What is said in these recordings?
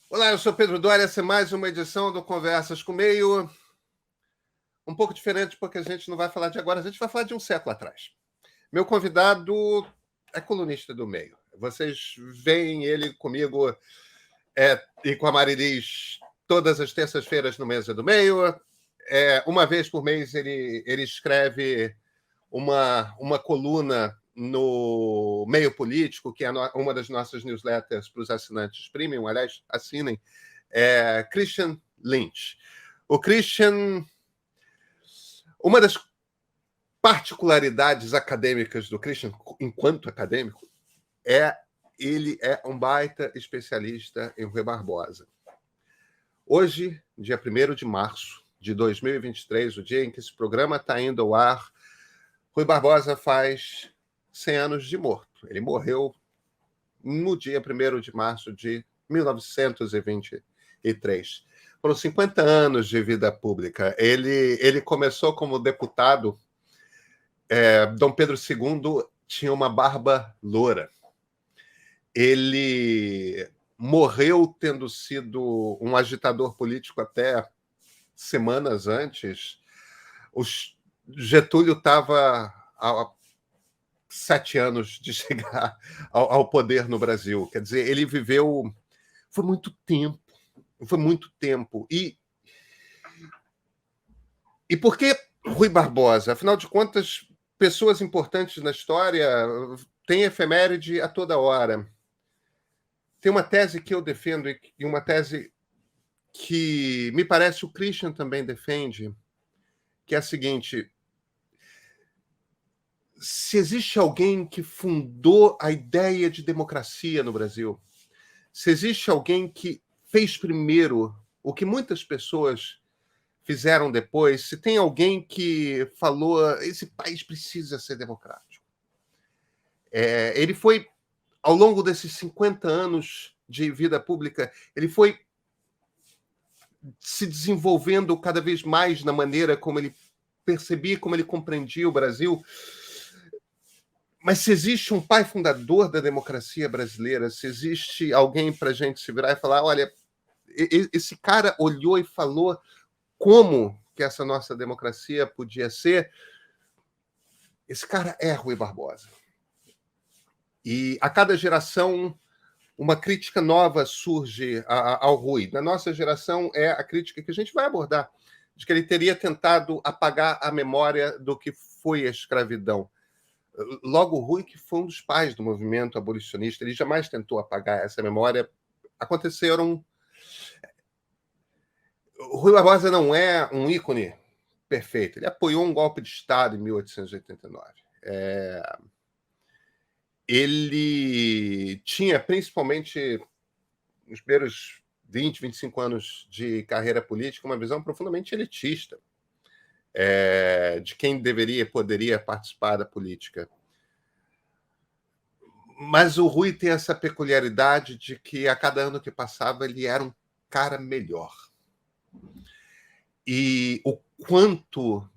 Olá, eu sou Pedro Doria, essa é mais uma edição do Conversas com Meio. Um pouco diferente, porque a gente não vai falar de agora, a gente vai falar de um século atrás. Meu convidado é colunista do Meio. Vocês veem ele comigo e com a Marilis todas as terças-feiras no Mesa do Meio. Uma vez por mês ele escreve uma coluna no Meio Político, que é uma das nossas newsletters para os assinantes premium. Aliás, assinem. Christian Lynch. O Christian, uma das particularidades acadêmicas do Christian, enquanto acadêmico, ele é um baita especialista em Rui Barbosa. Hoje, dia 1º de março de 2023, o dia em que esse programa está indo ao ar, Rui Barbosa faz 100 anos de morto. Ele morreu no dia 1º de março de 1923. Foram 50 anos de vida pública. Ele começou como deputado. Dom Pedro II tinha uma barba loura. Ele morreu tendo sido um agitador político até semanas antes. O Getúlio estava há 7 anos de chegar ao poder no Brasil. Quer dizer, ele viveu... Foi muito tempo. E por que Rui Barbosa? Afinal de contas, pessoas importantes na história têm efeméride a toda hora. Tem uma tese que eu defendo e uma tese que me parece o Christian também defende, que é a seguinte: se existe alguém que fundou a ideia de democracia no Brasil, se existe alguém que fez primeiro o que muitas pessoas fizeram depois, se tem alguém que falou esse país precisa ser democrático. Ele foi, ao longo desses 50 anos de vida pública, ele foi se desenvolvendo cada vez mais na maneira como ele percebia, como ele compreendia o Brasil. Mas se existe um pai fundador da democracia brasileira, se existe alguém para a gente se virar e falar, olha, esse cara olhou e falou como que essa nossa democracia podia ser, esse cara é Rui Barbosa. E a cada geração, uma crítica nova surge ao Rui. Na nossa geração, é a crítica que a gente vai abordar, de que ele teria tentado apagar a memória do que foi a escravidão. Logo, o Rui, que foi um dos pais do movimento abolicionista, ele jamais tentou apagar essa memória. Aconteceram... O Rui Barbosa não é um ícone perfeito. Ele apoiou um golpe de Estado em 1889. Ele tinha, principalmente nos primeiros 20, 25 anos de carreira política, uma visão profundamente elitista de quem deveria e poderia participar da política. Mas o Rui tem essa peculiaridade de que a cada ano que passava ele era um cara melhor. E o quanto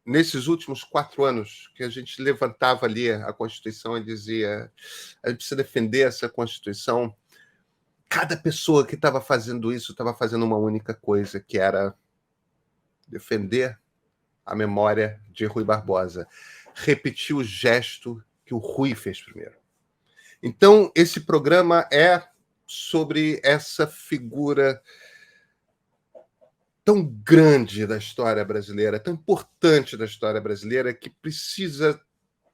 nesses últimos 4 anos que a gente levantava ali a Constituição e dizia a gente precisa defender essa Constituição, cada pessoa que estava fazendo isso estava fazendo uma única coisa, que era defender a memória de Rui Barbosa, repetir o gesto que o Rui fez primeiro. Então, esse programa é sobre essa figura tão grande da história brasileira, tão importante da história brasileira, que precisa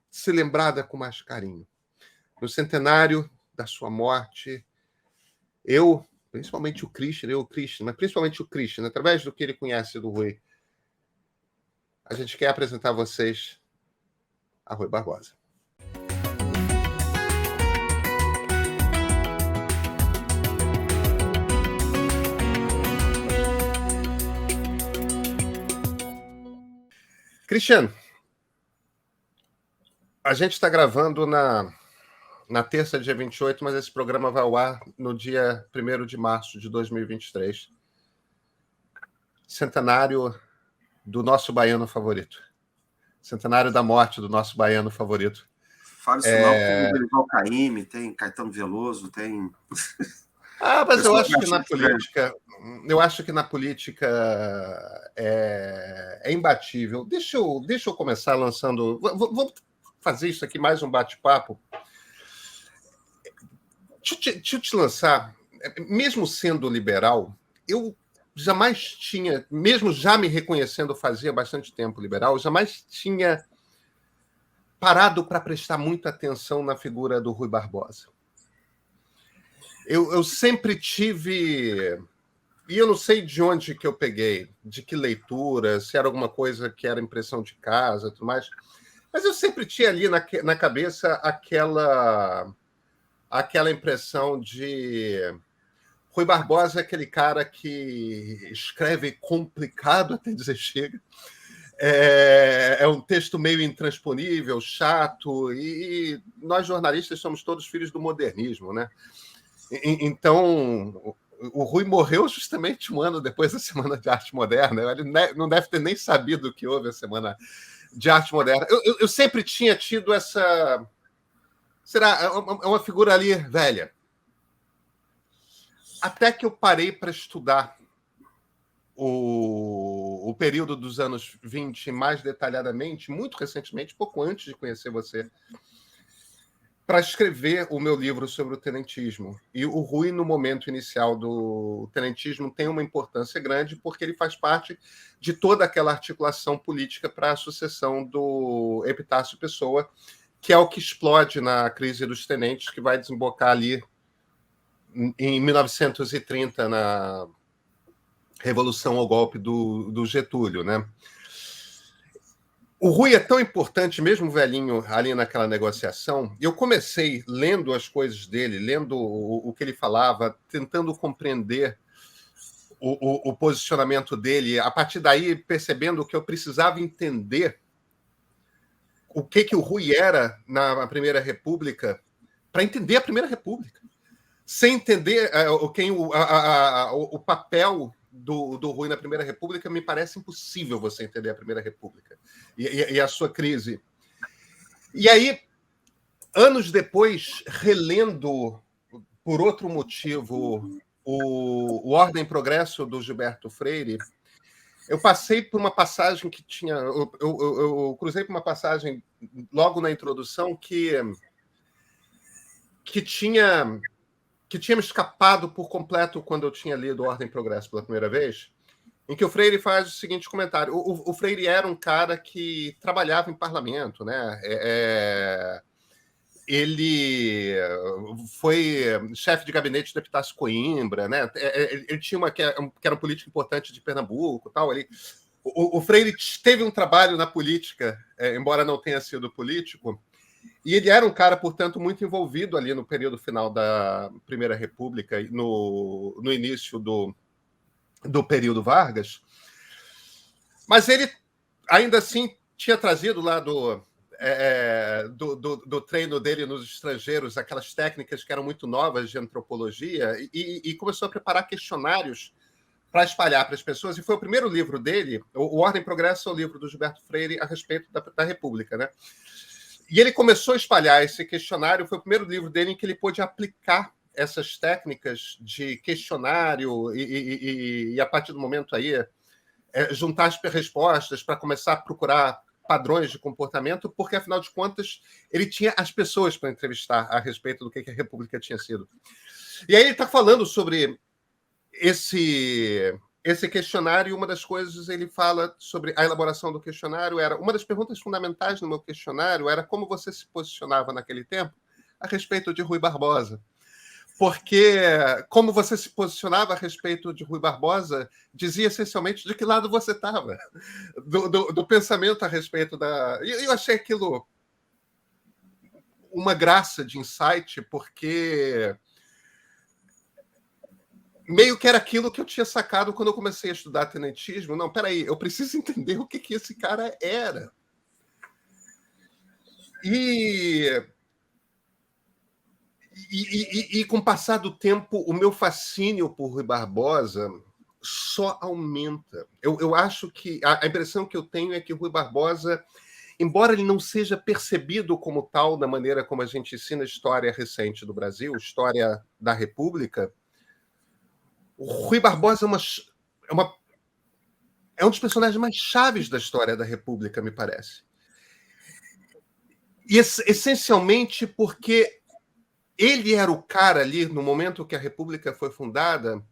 ser lembrada com mais carinho. No centenário da sua morte, principalmente o Christian, mas principalmente o Christian, através do que ele conhece do Rui, a gente quer apresentar a vocês a Rui Barbosa. Christian, a gente está gravando na terça, dia 28, mas esse programa vai ao ar no dia 1º de março de 2023. Centenário do nosso baiano favorito. Centenário da morte do nosso baiano favorito. Fala isso não, tem o Dorival Caymmi, tem Caetano Veloso, tem... Mas eu acho que na política, é imbatível. Deixa eu começar lançando. Vamos fazer isso aqui mais um bate-papo. Deixa eu te lançar. Mesmo sendo liberal, eu jamais tinha, mesmo já me reconhecendo fazia bastante tempo liberal, eu jamais tinha parado para prestar muita atenção na figura do Rui Barbosa. Eu sempre tive, e eu não sei de onde que eu peguei, de que leitura, se era alguma coisa que era impressão de casa, tudo mais, mas eu sempre tinha ali na cabeça aquela impressão de Rui Barbosa é aquele cara que escreve complicado até dizer chega. É um texto meio intransponível, chato, e nós jornalistas somos todos filhos do modernismo, né? Então, o Rui morreu justamente um ano depois da Semana de Arte Moderna. Ele não deve ter nem sabido que houve a Semana de Arte Moderna. Eu sempre tinha tido essa... Será uma figura ali velha. Até que eu parei para estudar o período dos anos 20 mais detalhadamente, muito recentemente, pouco antes de conhecer você, para escrever o meu livro sobre o tenentismo. E o Rui, no momento inicial do tenentismo, tem uma importância grande porque ele faz parte de toda aquela articulação política para a sucessão do Epitácio Pessoa, que é o que explode na crise dos tenentes, que vai desembocar ali em 1930, na Revolução ao golpe do Getúlio, né? O Rui é tão importante, mesmo velhinho, ali naquela negociação. Eu comecei lendo as coisas dele, lendo o que ele falava, tentando compreender o posicionamento dele. A partir daí, percebendo que eu precisava entender o que o Rui era na Primeira República, para entender a Primeira República. Sem entender o papel do Rui na Primeira República, me parece impossível você entender a Primeira República e a sua crise. E aí, anos depois, relendo, por outro motivo, o Ordem e Progresso do Gilberto Freire, eu passei por uma passagem que tinha... Eu cruzei por uma passagem logo na introdução que tinha me escapado por completo quando eu tinha lido Ordem e Progresso pela primeira vez, em que o Freire faz o seguinte comentário. O Freire era um cara que trabalhava em parlamento, né? Ele foi chefe de gabinete do Epitácio Coimbra, né? Ele tinha que era um político importante de Pernambuco, tal. O Freire teve um trabalho na política, embora não tenha sido político. E ele era um cara, portanto, muito envolvido ali no período final da Primeira República, no início do período Vargas. Mas ele, ainda assim, tinha trazido lá do treino dele nos estrangeiros aquelas técnicas que eram muito novas de antropologia e começou a preparar questionários para espalhar para as pessoas. E foi o primeiro livro dele, o Ordem e Progresso, é o livro do Gilberto Freire a respeito da República, né? E ele começou a espalhar esse questionário, foi o primeiro livro dele em que ele pôde aplicar essas técnicas de questionário e a partir do momento aí, juntar as respostas para começar a procurar padrões de comportamento, porque, afinal de contas, ele tinha as pessoas para entrevistar a respeito do que a República tinha sido. E aí ele está falando sobre esse questionário, e uma das coisas ele fala sobre a elaboração do questionário uma das perguntas fundamentais no meu questionário era como você se posicionava naquele tempo a respeito de Rui Barbosa. Porque como você se posicionava a respeito de Rui Barbosa dizia essencialmente de que lado você estava, do pensamento a respeito da... E eu achei aquilo uma graça de insight, porque meio que era aquilo que eu tinha sacado quando eu comecei a estudar tenentismo. Não, peraí, eu preciso entender o que esse cara era. E com o passar do tempo, o meu fascínio por Rui Barbosa só aumenta. Eu acho que a impressão que eu tenho é que o Rui Barbosa, embora ele não seja percebido como tal da maneira como a gente ensina a história recente do Brasil, história da República, O Rui Barbosa é um dos personagens mais chaves da história da República, me parece. E essencialmente porque ele era o cara ali, no momento que a República foi fundada,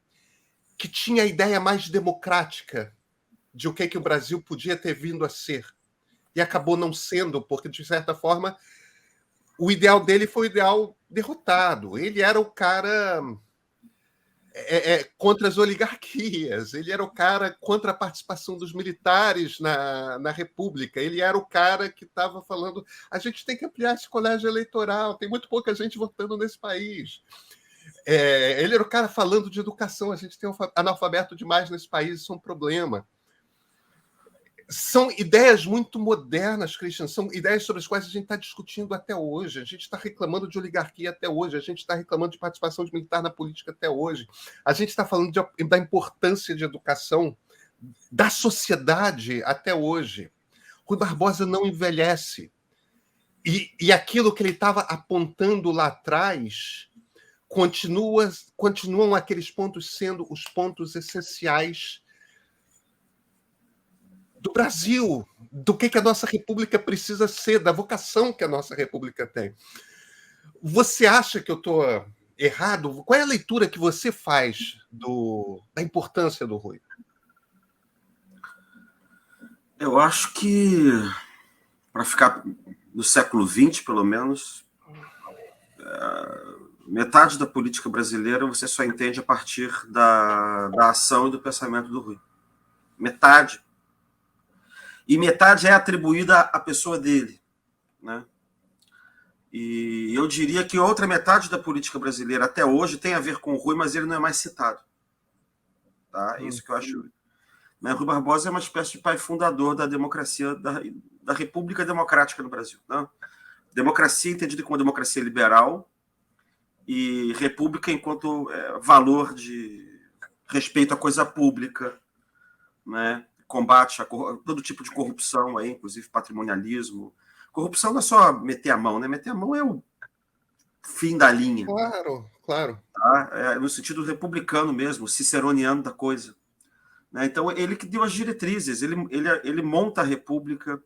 que tinha a ideia mais democrática de o que o Brasil podia ter vindo a ser. E acabou não sendo, porque, de certa forma, o ideal dele foi o ideal derrotado. Ele era o cara contra as oligarquias, ele era o cara contra a participação dos militares na República, ele era o cara que estava falando a gente tem que ampliar esse colégio eleitoral, tem muito pouca gente votando nesse país. Ele era o cara falando de educação, a gente tem analfabeto demais nesse país, isso é um problema. São ideias muito modernas, Christian, são ideias sobre as quais a gente está discutindo até hoje, a gente está reclamando de oligarquia até hoje, a gente está reclamando de participação de militar na política até hoje, a gente está falando da importância de educação da sociedade até hoje. Rui Barbosa não envelhece. E aquilo que ele estava apontando lá atrás continuam aqueles pontos sendo os pontos essenciais do Brasil, do que a nossa república precisa ser, da vocação que a nossa república tem. Você acha que eu estou errado? Qual é a leitura que você faz da importância do Rui? Eu acho que, para ficar no século XX, pelo menos, metade da política brasileira você só entende a partir da ação e do pensamento do Rui. Metade. E metade é atribuída à pessoa dele, né? E eu diria que outra metade da política brasileira até hoje tem a ver com o Rui, mas ele não é mais citado. Tá? Isso que eu acho. Né? Rui Barbosa é uma espécie de pai fundador da democracia, da República Democrática no Brasil. Né? Democracia entendida como democracia liberal e república enquanto valor de respeito à coisa pública, né? Combate a todo tipo de corrupção, aí, inclusive patrimonialismo. Corrupção não é só meter a mão, né? Meter a mão é o fim da linha. Claro, claro. Tá? No sentido republicano mesmo, ciceroniano da coisa. Né? Então, ele que deu as diretrizes, ele monta a República,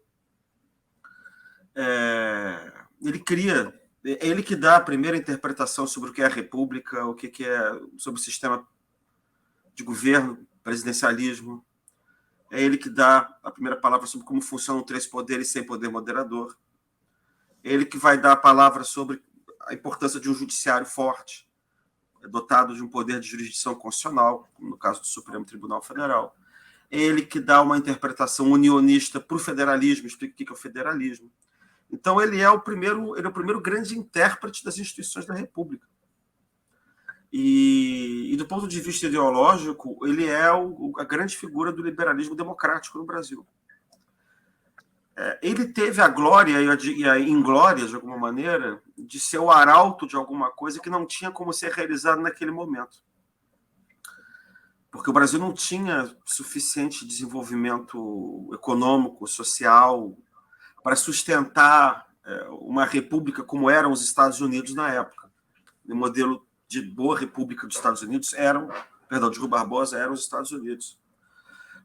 ele cria, ele que dá a primeira interpretação sobre o que é a República, o que é sobre o sistema de governo, presidencialismo. É ele que dá a primeira palavra sobre como funcionam 3 poderes sem poder moderador. É ele que vai dar a palavra sobre a importância de um judiciário forte, dotado de um poder de jurisdição constitucional, como no caso do Supremo Tribunal Federal. É ele que dá uma interpretação unionista para o federalismo, explica o que é o federalismo. Então, ele é o primeiro grande intérprete das instituições da República. E do ponto de vista ideológico, ele é a grande figura do liberalismo democrático no Brasil. Ele teve a glória e a inglória, de alguma maneira, de ser o arauto de alguma coisa que não tinha como ser realizado naquele momento. Porque o Brasil não tinha suficiente desenvolvimento econômico, social, para sustentar uma república como eram os Estados Unidos na época. O modelo de boa república dos Estados Unidos de Rui Barbosa eram os Estados Unidos.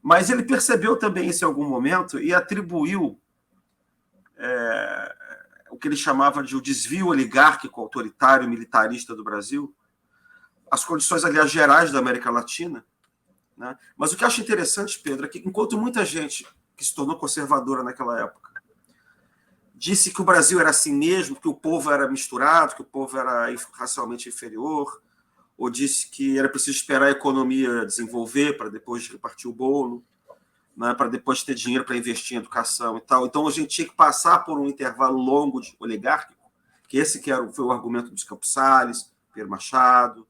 Mas ele percebeu também isso em algum momento e atribuiu o que ele chamava de o desvio oligárquico, autoritário, militarista do Brasil, as condições, aliás, gerais da América Latina. Né? Mas o que eu acho interessante, Pedro, é que enquanto muita gente que se tornou conservadora naquela época disse que o Brasil era assim mesmo, que o povo era misturado, que o povo era racialmente inferior, ou disse que era preciso esperar a economia desenvolver para depois repartir o bolo, né, para depois ter dinheiro para investir em educação e tal. Então, a gente tinha que passar por um intervalo longo de oligárquico, que esse foi o argumento dos Campos Salles, Pedro Machado,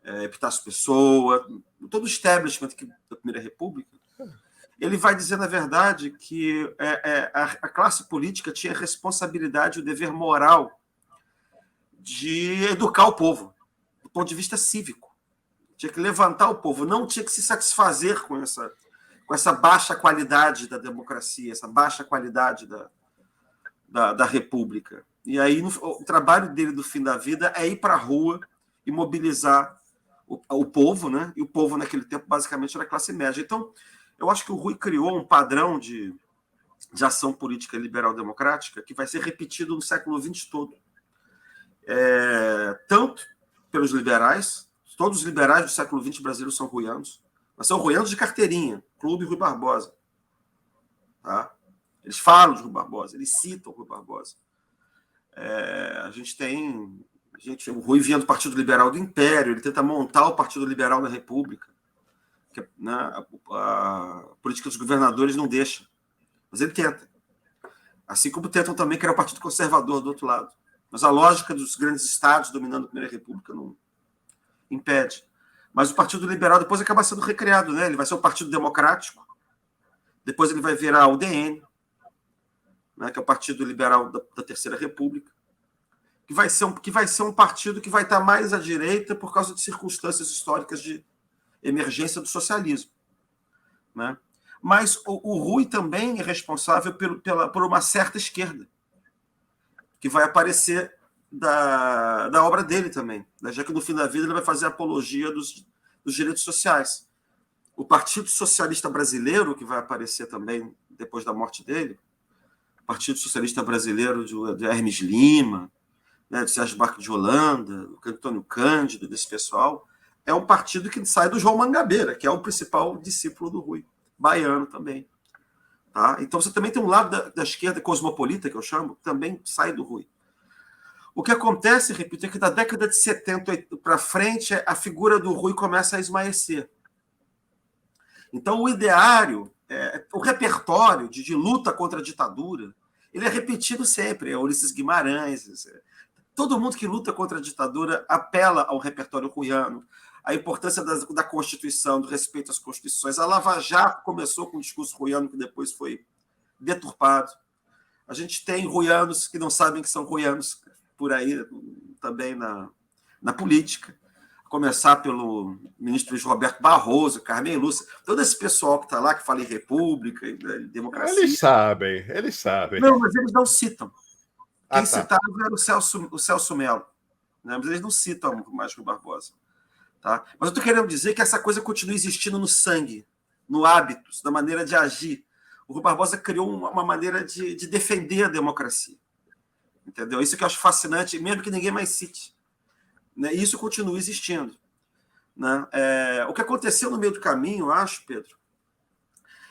Epitácio Pessoa, todo o establishment da Primeira República. Ele vai dizer, na verdade, que a classe política tinha a responsabilidade e o dever moral de educar o povo, do ponto de vista cívico. Tinha que levantar o povo, não tinha que se satisfazer com essa baixa qualidade da democracia, essa baixa qualidade da república. E aí o trabalho dele do fim da vida é ir para a rua e mobilizar o povo, né? E o povo naquele tempo basicamente era a classe média. Então, eu acho que o Rui criou um padrão de ação política liberal-democrática que vai ser repetido no século XX todo. Tanto pelos liberais, todos os liberais do século XX brasileiros são ruianos, mas são ruianos de carteirinha, Clube Rui Barbosa. Tá? Eles falam de Rui Barbosa, eles citam Rui Barbosa. A gente tem o Rui vinha do Partido Liberal do Império, ele tenta montar o Partido Liberal na República. Que, né, a política dos governadores não deixa, mas ele tenta. Assim como tentam também criar o Partido Conservador do outro lado. Mas a lógica dos grandes estados dominando a Primeira República não impede. Mas o Partido Liberal depois acaba sendo recriado, né? Ele vai ser o Partido Democrático, depois ele vai virar o UDN, né, que é o Partido Liberal da Terceira República, que vai ser um partido que vai estar mais à direita por causa de circunstâncias históricas de emergência do socialismo. Né? Mas o Rui também é responsável por uma certa esquerda, que vai aparecer da obra dele também, né? Já que no fim da vida ele vai fazer apologia dos direitos sociais. O Partido Socialista Brasileiro, que vai aparecer também depois da morte dele, o Partido Socialista Brasileiro de Hermes Lima, né, de Sérgio Buarque de Holanda, do Antônio Cândido, desse pessoal, é um partido que sai do João Mangabeira, que é o principal discípulo do Rui, baiano também. Tá? Então você também tem um lado da esquerda cosmopolita, que eu chamo, que também sai do Rui. O que acontece, repito, é que da década de 70 para frente, a figura do Rui começa a esmaecer. Então o ideário, o repertório de luta contra a ditadura, ele é repetido sempre. É Ulisses Guimarães, todo mundo que luta contra a ditadura apela ao repertório ruiano, a importância da Constituição, do respeito às Constituições. A Lava Jato começou com um discurso ruiano que depois foi deturpado. A gente tem ruianos que não sabem que são ruianos por aí também na política. A começar pelo ministro Luiz Roberto Barroso, Carmen Lúcia, todo esse pessoal que está lá, que fala em república, em democracia. Eles sabem. Não, mas eles não citam. Quem Tá. citava era o Celso Mello, né? Mas eles não citam mais Rui Barbosa. Tá? Mas eu estou querendo dizer que essa coisa continua existindo no sangue, no hábito, na maneira de agir. O Rui Barbosa criou uma maneira de defender a democracia. Entendeu? Isso que eu acho fascinante, mesmo que ninguém mais cite. Né? E isso continua existindo. Né? O que aconteceu no meio do caminho, eu acho, Pedro,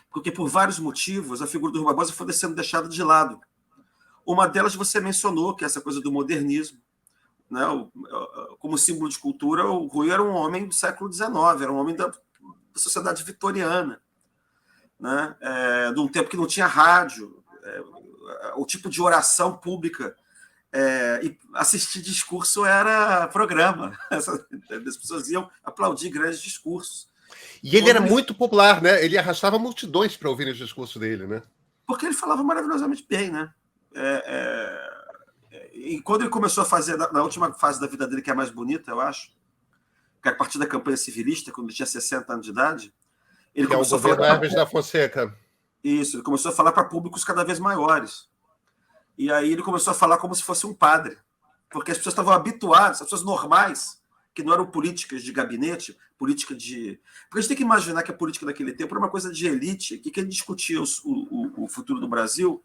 porque por vários motivos a figura do Rui Barbosa foi sendo deixada de lado. Uma delas você mencionou, que é essa coisa do modernismo. Né? Como símbolo de cultura, o Rui era um homem do século XIX, era um homem da sociedade vitoriana, né? De um tempo que não tinha rádio, o tipo de oração pública, e assistir discurso era programa. As pessoas iam aplaudir grandes discursos. E ele era muito popular, né? Ele arrastava multidões para ouvir os discursos dele, né? Porque ele falava maravilhosamente bem, né? E quando ele começou a fazer, na última fase da vida dele, que é a mais bonita, eu acho, que é a partir da campanha civilista, quando ele tinha 60 anos de idade, ele que começou é o governo Hermes da Fonseca. Isso, ele começou a falar para públicos cada vez maiores. E aí ele começou a falar como se fosse um padre, porque as pessoas estavam habituadas, as pessoas normais, que não eram políticas de gabinete, política de... Porque a gente tem que imaginar que a política daquele tempo era uma coisa de elite, que quem discutia o futuro do Brasil,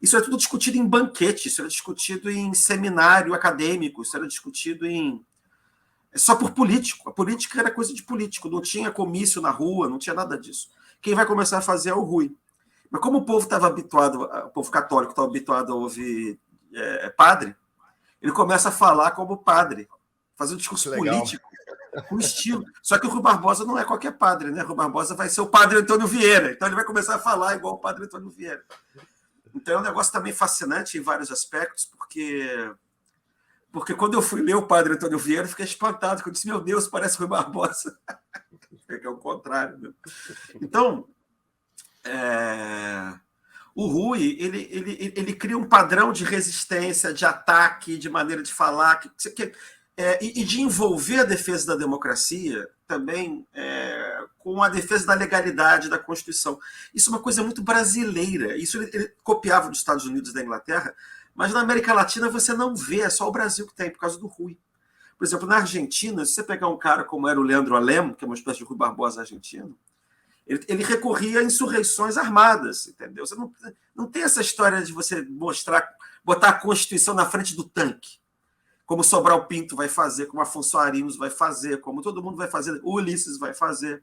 isso era tudo discutido em banquete, isso era discutido em seminário acadêmico, isso era discutido só por político. A política era coisa de político, não tinha comício na rua, não tinha nada disso. Quem vai começar a fazer é o Rui. Mas como o povo estava habituado, o povo católico estava habituado a ouvir padre, ele começa a falar como padre, fazer um discurso político, com estilo. Só que o Rui Barbosa não é qualquer padre, né? O Rui Barbosa vai ser o padre Antônio Vieira, então ele vai começar a falar igual o padre Antônio Vieira. Então é um negócio também fascinante em vários aspectos, porque quando eu fui ler o padre Antônio Vieira, eu fiquei espantado, porque eu disse, meu Deus, parece Rui Barbosa. É o contrário. Né? Então, o Rui, ele cria um padrão de resistência, de ataque, de maneira de falar, e de envolver a defesa da democracia também com a defesa da legalidade da Constituição. Isso é uma coisa muito brasileira. Isso ele copiava dos Estados Unidos e da Inglaterra, mas na América Latina você não vê, é só o Brasil que tem, por causa do Rui. Por exemplo, na Argentina, se você pegar um cara como era o Leandro Alem, que é uma espécie de Rui Barbosa argentino, ele recorria a insurreições armadas, entendeu? Você não tem essa história de você botar a Constituição na frente do tanque, como Sobral Pinto vai fazer, como Afonso Arinos vai fazer, como todo mundo vai fazer, o Ulisses vai fazer,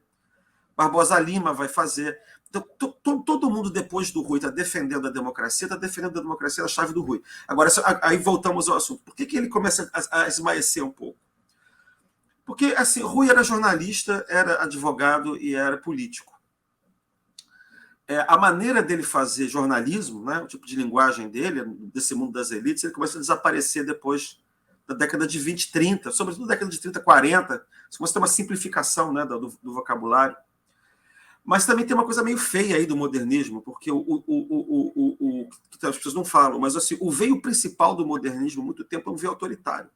Barbosa Lima vai fazer. Então, todo mundo, depois do Rui, está defendendo a democracia na chave do Rui. Agora, aí voltamos ao assunto. Por que ele começa a esmaecer um pouco? Porque, assim, Rui era jornalista, era advogado e era político. A maneira dele fazer jornalismo, né, o tipo de linguagem dele, desse mundo das elites, ele começa a desaparecer depois da década de 20, 30, sobretudo na década de 30, 40. Você começa a ter uma simplificação, né, do vocabulário. Mas também tem uma coisa meio feia aí do modernismo, porque que as pessoas não falam, mas assim, o veio principal do modernismo há muito tempo é um veio autoritário.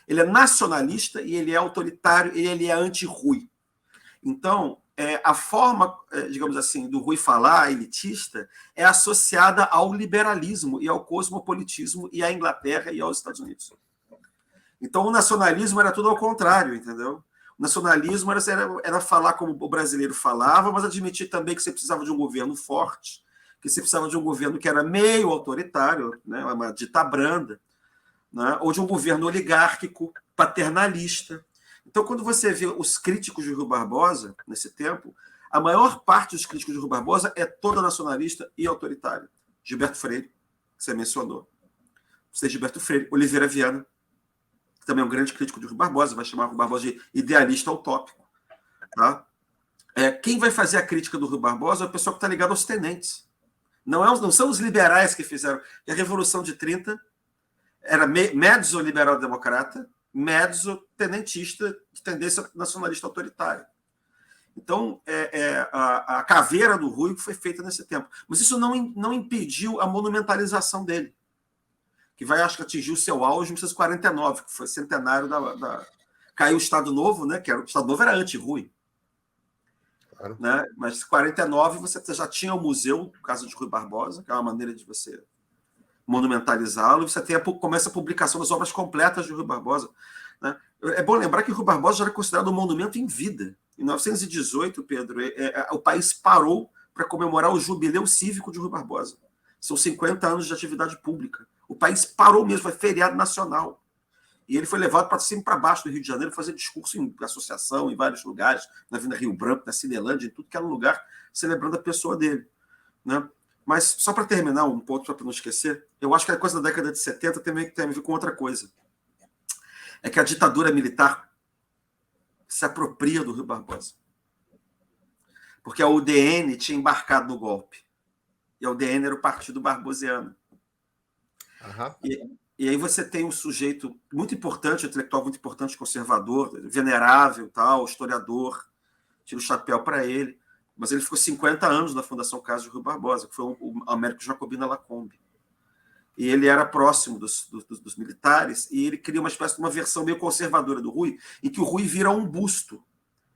Ele é nacionalista e ele é autoritário e ele é anti-Rui. Então, a forma, digamos assim, do Rui falar, elitista, é associada ao liberalismo e ao cosmopolitismo e à Inglaterra e aos Estados Unidos. Então, o nacionalismo era tudo ao contrário, entendeu? O nacionalismo era falar como o brasileiro falava, mas admitir também que você precisava de um governo forte, que você precisava de um governo que era meio autoritário, né, uma dita branda, né, ou de um governo oligárquico, paternalista. Então, quando você vê os críticos de Rui Barbosa, nesse tempo, a maior parte dos críticos de Rui Barbosa é toda nacionalista e autoritária. Gilberto Freire, que você mencionou. Você, Gilberto Freire, Oliveira Viana, que também é um grande crítico de Rui Barbosa, vai chamar Rui Barbosa de idealista utópico. Tá? Quem vai fazer a crítica do Rui Barbosa é o pessoal que está ligado aos tenentes. Não são os liberais que fizeram. A Revolução de 30 era mezzo liberal-democrata, mezzo tenentista, de tendência nacionalista autoritária. Então, a caveira do Rui foi feita nesse tempo. Mas isso não impediu a monumentalização dele, que vai, acho que, atingir o seu auge em 1949, que foi centenário caiu o Estado Novo, né? O Estado Novo era anti-Rui. Claro. Né? Mas em 49 você já tinha o museu, Casa de Rui Barbosa, que é uma maneira de você monumentalizá-lo, e você começa a publicação das obras completas de Rui Barbosa. Né? É bom lembrar que Rui Barbosa já era considerado um monumento em vida. Em 1918, Pedro, o país parou para comemorar o jubileu cívico de Rui Barbosa. São 50 anos de atividade pública. O país parou mesmo, foi feriado nacional. E ele foi levado para cima e para baixo do Rio de Janeiro, fazer discurso em associação, em vários lugares, na Avenida Rio Branco, na Cinelândia, em tudo que era lugar, celebrando a pessoa dele. Né? Mas, só para terminar um ponto, para não esquecer, eu acho que a coisa da década de 70 tem a ver com outra coisa. É que a ditadura militar se apropria do Rui Barbosa. Porque a UDN tinha embarcado no golpe. E a UDN era o Partido Barbosiano. Uhum. E aí você tem um sujeito muito importante, um intelectual muito importante, conservador, venerável, tal, historiador, tira o chapéu para ele, mas ele ficou 50 anos na Fundação Casa de Rui Barbosa, que foi o Américo Jacobina Lacombe. E ele era próximo dos militares, e ele cria uma espécie de uma versão meio conservadora do Rui, em que o Rui vira um busto,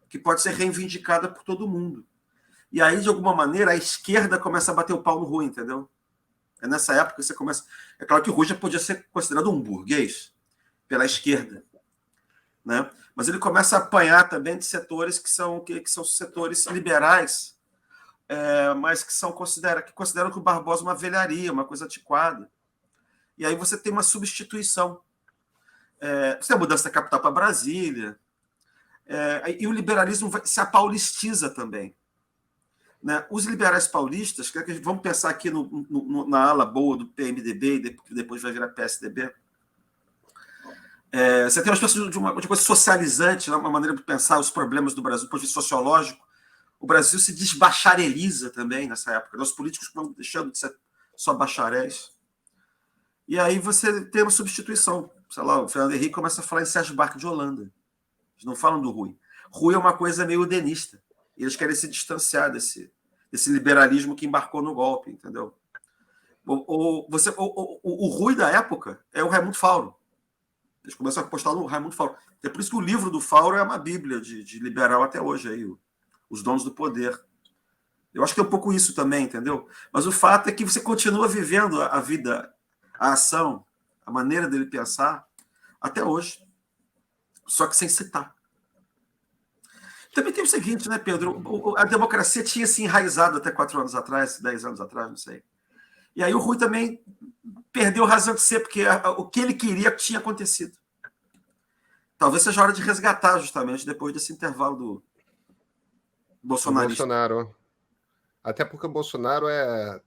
que pode ser reivindicada por todo mundo. E aí, de alguma maneira, a esquerda começa a bater o pau no Rui, entendeu? É nessa época que você começa... É claro que o Rui já podia ser considerado um burguês pela esquerda, né? Mas ele começa a apanhar também de setores que são setores liberais, mas que consideram que o Barbosa é uma velharia, uma coisa antiquada. E aí você tem uma substituição. Você tem a mudança da capital para Brasília, e o liberalismo se apaulistiza também. Né? Os liberais paulistas, vamos pensar aqui na ala boa do PMDB, que depois vai virar PSDB, você tem uma espécie de uma coisa socializante, né? Uma maneira de pensar os problemas do Brasil, do ponto de vista sociológico. O Brasil se desbachareliza também nessa época. Os políticos vão deixando de ser só bacharéis. E aí você tem uma substituição. Sei lá, o Fernando Henrique começa a falar em Sérgio Buarque de Holanda. Eles não falam do Rui. Rui é uma coisa meio udenista. E eles querem se distanciar desse liberalismo que embarcou no golpe, entendeu? O Rui da época é o Raimundo Fauro. Eles começam a apostar no Raimundo Fauro. É por isso que o livro do Fauro é uma bíblia de liberal até hoje, aí, Os Donos do Poder. Eu acho que é um pouco isso também, entendeu? Mas o fato é que você continua vivendo a vida, a ação, a maneira dele pensar, até hoje. só que sem citar. Também tem o seguinte, né, Pedro? A democracia tinha se enraizado até 4 anos atrás, 10 anos atrás, não sei. E aí o Rui também perdeu razão de ser, porque o que ele queria tinha acontecido. Talvez seja a hora de resgatar, justamente, depois desse intervalo do bolsonarista. Bolsonaro. Até porque o Bolsonaro é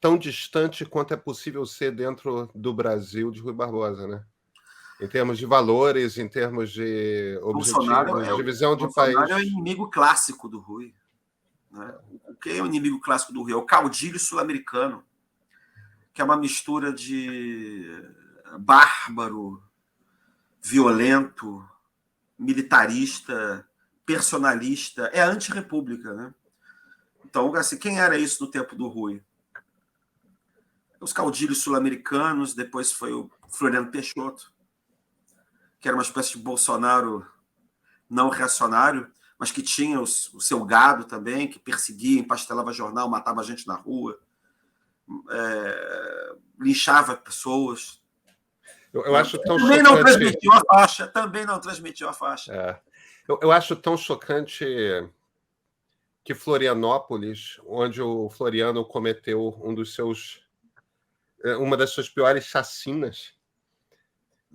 tão distante quanto é possível ser dentro do Brasil de Rui Barbosa, né? Em termos de valores, em termos de objetivos, de visão de Bolsonaro país. é o inimigo clássico do Rui. Né? O que é o inimigo clássico do Rui? É o caudilho sul-americano, que é uma mistura de bárbaro, violento, militarista, personalista, é a antirrepública, né? Então, assim, quem era isso no tempo do Rui? Os caudilhos sul-americanos, depois foi o Floriano Peixoto, que era uma espécie de Bolsonaro não reacionário, mas que tinha o seu gado também, que perseguia, empastelava jornal, matava gente na rua, linchava pessoas. Eu acho tão também chocante... não transmitiu a faixa, também não transmitiu a faixa. Eu acho tão chocante que Florianópolis, onde o Floriano cometeu uma das suas piores chacinas,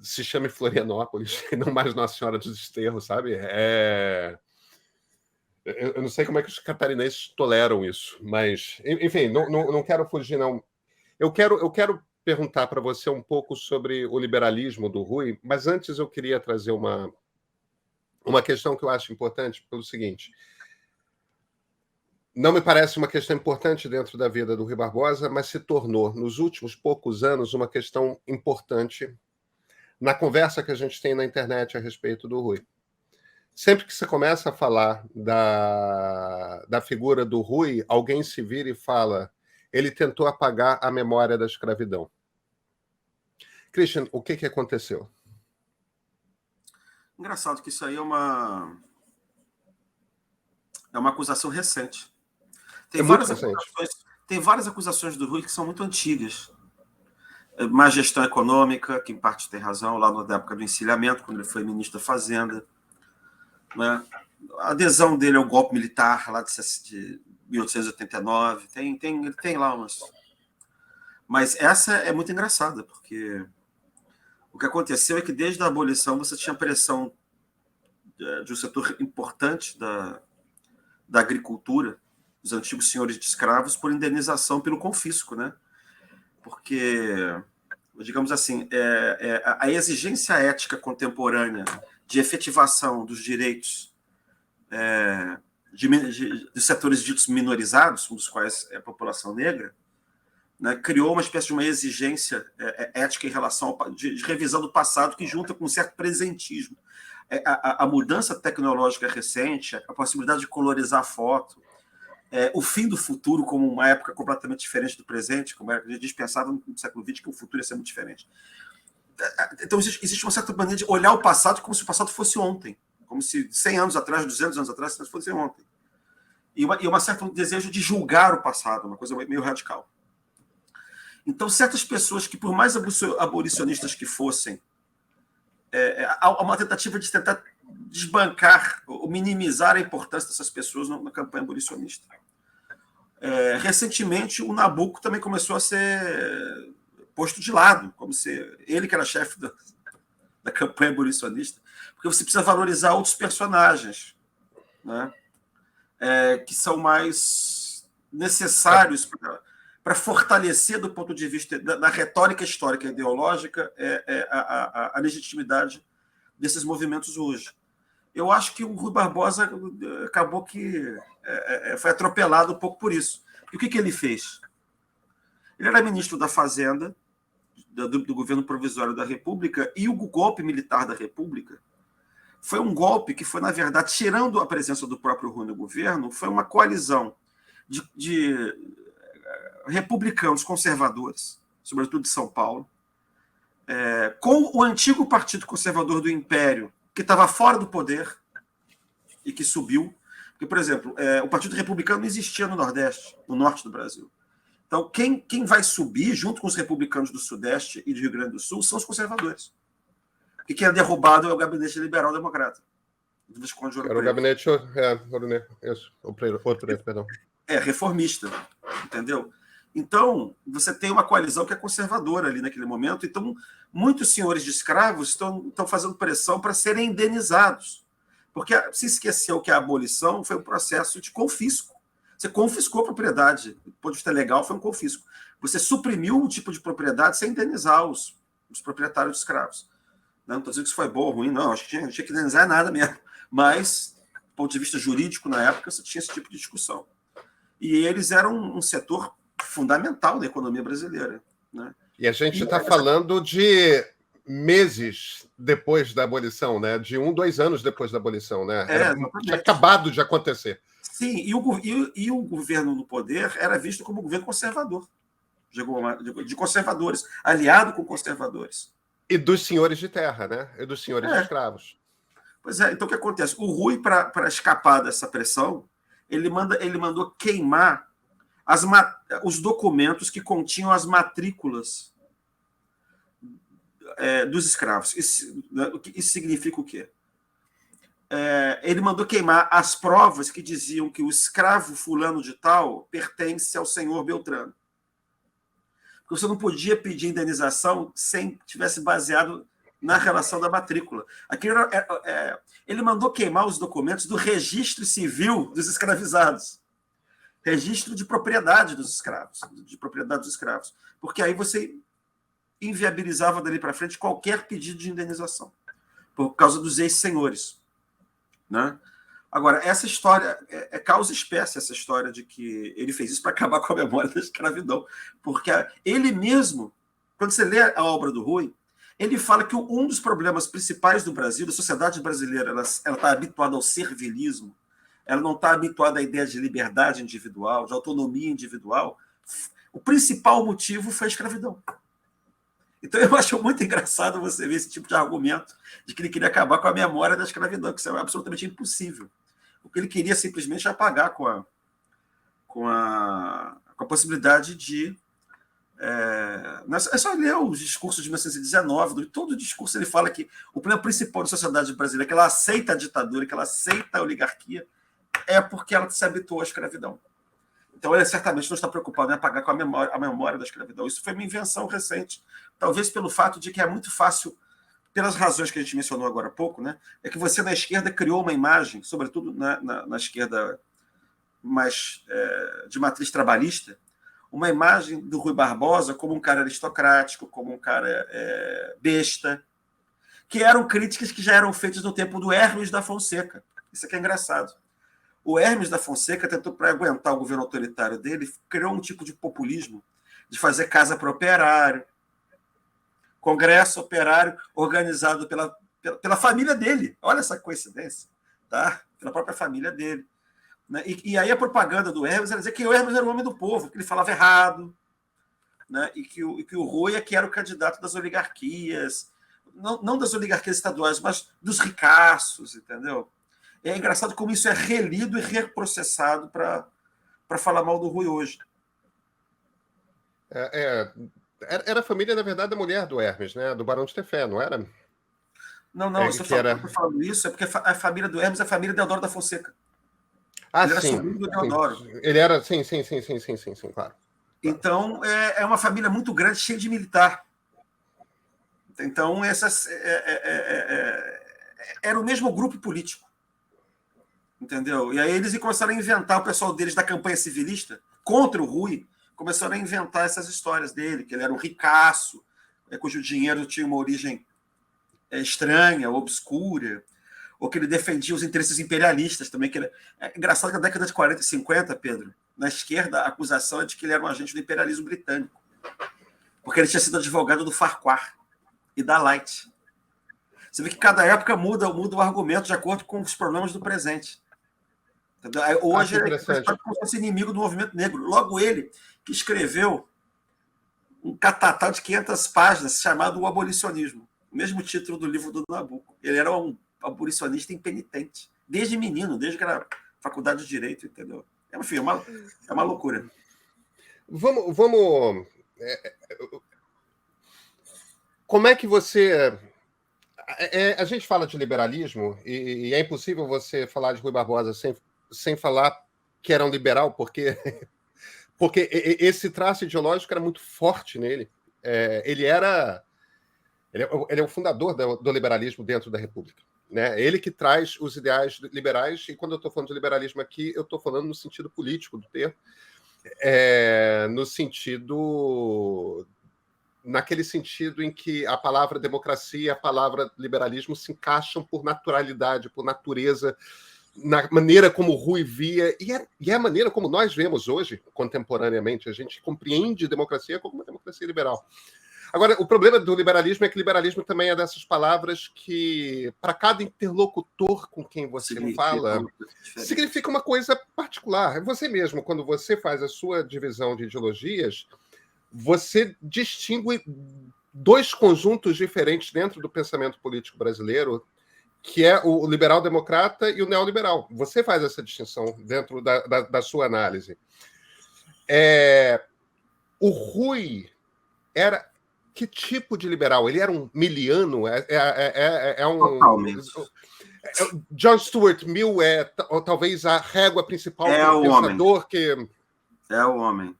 se chame Florianópolis, e não mais Nossa Senhora dos Desterros, sabe? Eu não sei como é que os catarinenses toleram isso, mas, enfim, não quero fugir, não. Eu quero perguntar para você um pouco sobre o liberalismo do Rui, mas antes eu queria trazer uma questão que eu acho importante, pelo seguinte: não me parece uma questão importante dentro da vida do Rui Barbosa, mas se tornou, nos últimos poucos anos, uma questão importante na conversa que a gente tem na internet a respeito do Rui. Sempre que você começa a falar da figura do Rui, alguém se vira e fala: ele tentou apagar a memória da escravidão. Christian, o que aconteceu? Engraçado que isso aí é uma acusação recente. Tem várias acusações do Rui que são muito antigas. Má gestão econômica, que em parte tem razão, lá na época do encilhamento, quando ele foi ministro da Fazenda. Né? A adesão dele ao golpe militar lá de 1889. Ele tem lá umas... Mas essa é muito engraçada, porque o que aconteceu é que desde a abolição você tinha pressão de um setor importante da agricultura, os antigos senhores de escravos, por indenização pelo confisco, né? Porque, digamos assim, a exigência ética contemporânea de efetivação dos direitos dos setores ditos minorizados, um dos quais é a população negra, né, criou uma espécie de uma exigência ética em relação de revisão do passado que junta com um certo presentismo. A mudança tecnológica recente, a possibilidade de colorizar a foto, o fim do futuro como uma época completamente diferente do presente, como a gente pensava no século XX que o futuro ia ser muito diferente. Então existe uma certa maneira de olhar o passado como se o passado fosse ontem, como se 100 anos atrás, 200 anos atrás, fosse ontem. E uma certa desejo de julgar o passado, uma coisa meio radical. Então, certas pessoas que, por mais abolicionistas que fossem, há uma tentativa de tentar desbancar ou minimizar a importância dessas pessoas na campanha abolicionista. Recentemente, o Nabucco também começou a ser posto de lado, como se ele que era chefe da campanha abolicionista, porque você precisa valorizar outros personagens, né, que são mais necessários para fortalecer, do ponto de vista da retórica histórica e ideológica, a legitimidade desses movimentos hoje. Eu acho que o Rui Barbosa acabou que foi atropelado um pouco por isso. E o que ele fez? Ele era ministro da Fazenda, do governo provisório da República, e o golpe militar da República foi um golpe que foi, na verdade, tirando a presença do próprio Rui no governo, foi uma coalizão de republicanos conservadores, sobretudo de São Paulo, com o antigo Partido Conservador do Império, que estava fora do poder e que subiu. Porque, por exemplo, o Partido Republicano não existia no Nordeste, no norte do Brasil. Então, quem vai subir junto com os republicanos do Sudeste e do Rio Grande do Sul são os conservadores. E quem é derrubado é o gabinete liberal-democrata. Do Visconde de Ouro Era o Preto. gabinete... Ouro Preto, perdão. Reformista, entendeu? Então, você tem uma coalizão que é conservadora ali naquele momento. Então, muitos senhores de escravos estão fazendo pressão para serem indenizados. Porque se esqueceu que a abolição foi um processo de confisco. Você confiscou a propriedade. Do ponto de vista legal, foi um confisco. Você suprimiu um tipo de propriedade sem indenizar os proprietários de escravos. Não estou dizendo que isso foi bom ou ruim, não. Acho que não tinha que indenizar nada mesmo. Mas, do ponto de vista jurídico, na época, você tinha esse tipo de discussão. E eles eram um setor fundamental da economia brasileira. Né? E a gente está falando de meses depois da abolição, né? De 2 anos depois da abolição, né? Tinha acabado de acontecer. Sim, e o governo no poder era visto como um governo conservador, de conservadores, aliado com conservadores. E dos senhores de terra, né? E dos senhores de escravos. Pois é, então o que acontece? O Rui, para escapar dessa pressão, ele mandou queimar os documentos que continham as matrículas dos escravos. Isso significa o quê? Ele mandou queimar as provas que diziam que o escravo fulano de tal pertence ao senhor Beltrano. Porque você não podia pedir indenização sem tivesse baseado na relação da matrícula. Ele mandou queimar os documentos do registro civil dos escravizados. Registro de propriedade dos escravos, porque aí você inviabilizava dali para frente qualquer pedido de indenização, por causa dos ex-senhores. Né? Agora, essa história é causa espécie, essa história de que ele fez isso para acabar com a memória da escravidão, porque ele mesmo, quando você lê a obra do Rui, ele fala que um dos problemas principais do Brasil, da sociedade brasileira, ela está habituada ao servilismo, ela não está habituada à ideia de liberdade individual, de autonomia individual. O principal motivo foi a escravidão. Então, eu acho muito engraçado você ver esse tipo de argumento de que ele queria acabar com a memória da escravidão, que isso é absolutamente impossível. O que ele queria simplesmente apagar com a possibilidade de... É só ler os discursos de 1919, todo o discurso ele fala que o problema principal da sociedade brasileira é que ela aceita a ditadura, que ela aceita a oligarquia, é porque ela se habituou à escravidão. Então, ele certamente não está preocupado em apagar com a memória da escravidão. Isso foi uma invenção recente, talvez pelo fato de que é muito fácil, pelas razões que a gente mencionou agora há pouco, né? É que você, na esquerda, criou uma imagem, sobretudo na esquerda mais de matriz trabalhista, uma imagem do Rui Barbosa como um cara aristocrático, como um cara besta, que eram críticas que já eram feitas no tempo do Hermes da Fonseca. Isso aqui é engraçado. O Hermes da Fonseca tentou, para aguentar o governo autoritário dele, criou um tipo de populismo, de fazer casa para operário, congresso operário organizado pela família dele. Olha essa coincidência, tá? Pela própria família dele. Né? E aí a propaganda do Hermes era dizer que o Hermes era o homem do povo, que ele falava errado, né? e que o Rui é que era o candidato das oligarquias, não das oligarquias estaduais, mas dos ricaços, entendeu? É engraçado como isso é relido e reprocessado para falar mal do Rui hoje. Era a família, na verdade, da mulher do Hermes, né? Do Barão de Tefé, não era? Não, estou falando isso, é porque a família do Hermes é a família de Deodoro da Fonseca. Ele era sobrinho do Deodoro. Ele era, sim, claro. Então, é uma família muito grande, cheia de militar. Então, era o mesmo grupo político. Entendeu? E aí eles começaram a inventar, o pessoal deles da campanha civilista, contra o Rui, começaram a inventar essas histórias dele, que ele era um ricaço, cujo dinheiro tinha uma origem estranha, obscura, ou que ele defendia os interesses imperialistas também. É engraçado que na década de 40 e 50, Pedro, na esquerda, a acusação é de que ele era um agente do imperialismo britânico, porque ele tinha sido advogado do Farquhar e da Light. Você vê que cada época muda o argumento de acordo com os problemas do presente. Entendeu? Hoje ele é como se fosse inimigo do movimento negro. Logo ele, que escreveu um catatal de 500 páginas chamado O Abolicionismo, o mesmo título do livro do Nabucco. Ele era um abolicionista impenitente, desde menino, desde que era faculdade de Direito, entendeu? Enfim, é uma loucura. Vamos... Como é que você... A gente fala de liberalismo e é impossível você falar de Rui Barbosa sem falar que era um liberal, porque esse traço ideológico era muito forte nele. Ele é o fundador do liberalismo dentro da República. Né? Ele que traz os ideais liberais, e quando eu estou falando de liberalismo aqui, eu estou falando no sentido político do termo, no sentido... naquele sentido em que a palavra democracia e a palavra liberalismo se encaixam por naturalidade, por natureza, na maneira como o Rui via, e é a maneira como nós vemos hoje, contemporaneamente. A gente compreende democracia como uma democracia liberal. Agora, o problema do liberalismo é que o liberalismo também é dessas palavras que, para cada interlocutor com quem você fala, significa uma coisa particular. Você mesmo, quando você faz a sua divisão de ideologias, você distingue dois conjuntos diferentes dentro do pensamento político brasileiro, que é o liberal-democrata e o neoliberal. Você faz essa distinção dentro da sua análise. O Rui era... que tipo de liberal? Ele era um miliano? Totalmente. John Stuart Mill talvez a régua principal do pensador que... É o homem.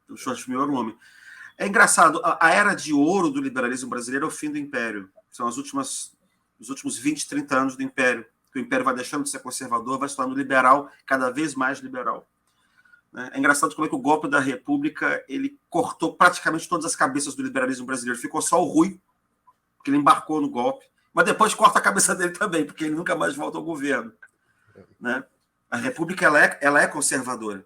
O Stuart Mill era um homem. É engraçado, a era de ouro do liberalismo brasileiro é o fim do Império. São os últimos 20, 30 anos do Império. Que o Império vai deixando de ser conservador, vai se tornando liberal, cada vez mais liberal. É engraçado como é que o golpe da República ele cortou praticamente todas as cabeças do liberalismo brasileiro. Ficou só o Rui, que ele embarcou no golpe, mas depois corta a cabeça dele também, porque ele nunca mais volta ao governo. Né? A República ela é conservadora.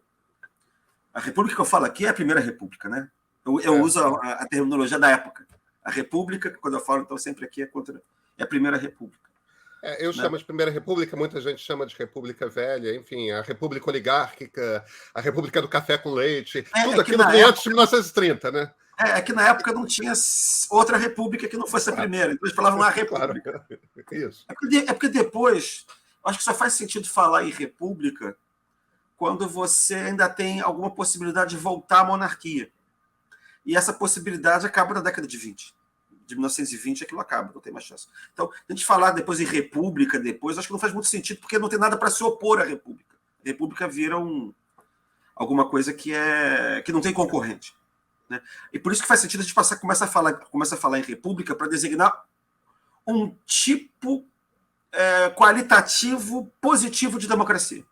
A República que eu falo aqui é a Primeira República, né? Eu uso a terminologia da época. A República, quando eu falo, então, sempre aqui é a Primeira República. Eu chamo de Primeira República, muita gente chama de República Velha, enfim, a República Oligárquica, a República do Café com Leite, tudo aquilo que antes de 1930, né? É que na época não tinha outra república que não fosse a primeira, então eles falavam a república. Claro. Isso. É porque depois, acho que só faz sentido falar em república quando você ainda tem alguma possibilidade de voltar à monarquia. E essa possibilidade acaba na década de 20. De 1920 aquilo acaba, não tem mais chance. Então, a gente falar depois em república, acho que não faz muito sentido, porque não tem nada para se opor à república. A república vira alguma coisa que não tem concorrente. Né? E por isso que faz sentido a gente começa a falar em república para designar um tipo qualitativo positivo de democracia.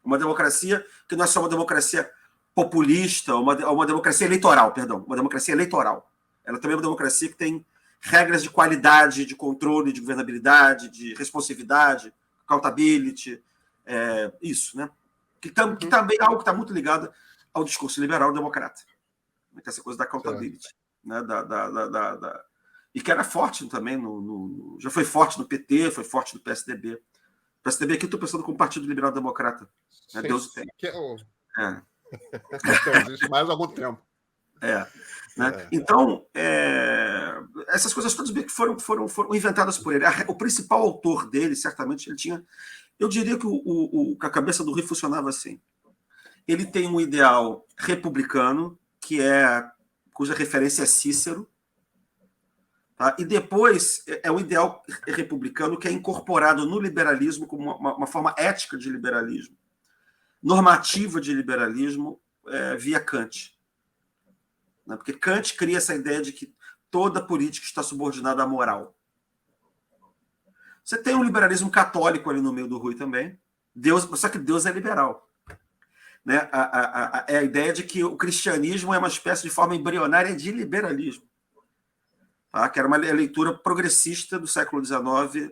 Uma democracia que não é só uma democracia populista, uma democracia eleitoral, perdão, uma democracia eleitoral. Ela também é uma democracia que tem regras de qualidade, de controle, de governabilidade, de responsividade, accountability, isso, né? Que também é algo que está muito ligado ao discurso liberal democrata. Essa coisa da accountability. Né? E que era forte também, já foi forte no PT, foi forte no PSDB. O PSDB aqui eu estou pensando como Partido Liberal Democrata. Né? Deus o tem. Que então, existe mais algum tempo. Né? Então, essas coisas todas que foram inventadas por ele. O principal autor dele, certamente, ele tinha... Eu diria que a cabeça do Rui funcionava assim. Ele tem um ideal republicano, cuja referência é Cícero, tá? E depois é um ideal republicano que é incorporado no liberalismo como uma forma ética de liberalismo, normativa de liberalismo, via Kant. Porque Kant cria essa ideia de que toda política está subordinada à moral. Você tem um liberalismo católico ali no meio do Rui também, só que Deus é liberal. Né? É a ideia de que o cristianismo é uma espécie de forma embrionária de liberalismo, tá? Que era uma leitura progressista do século XIX,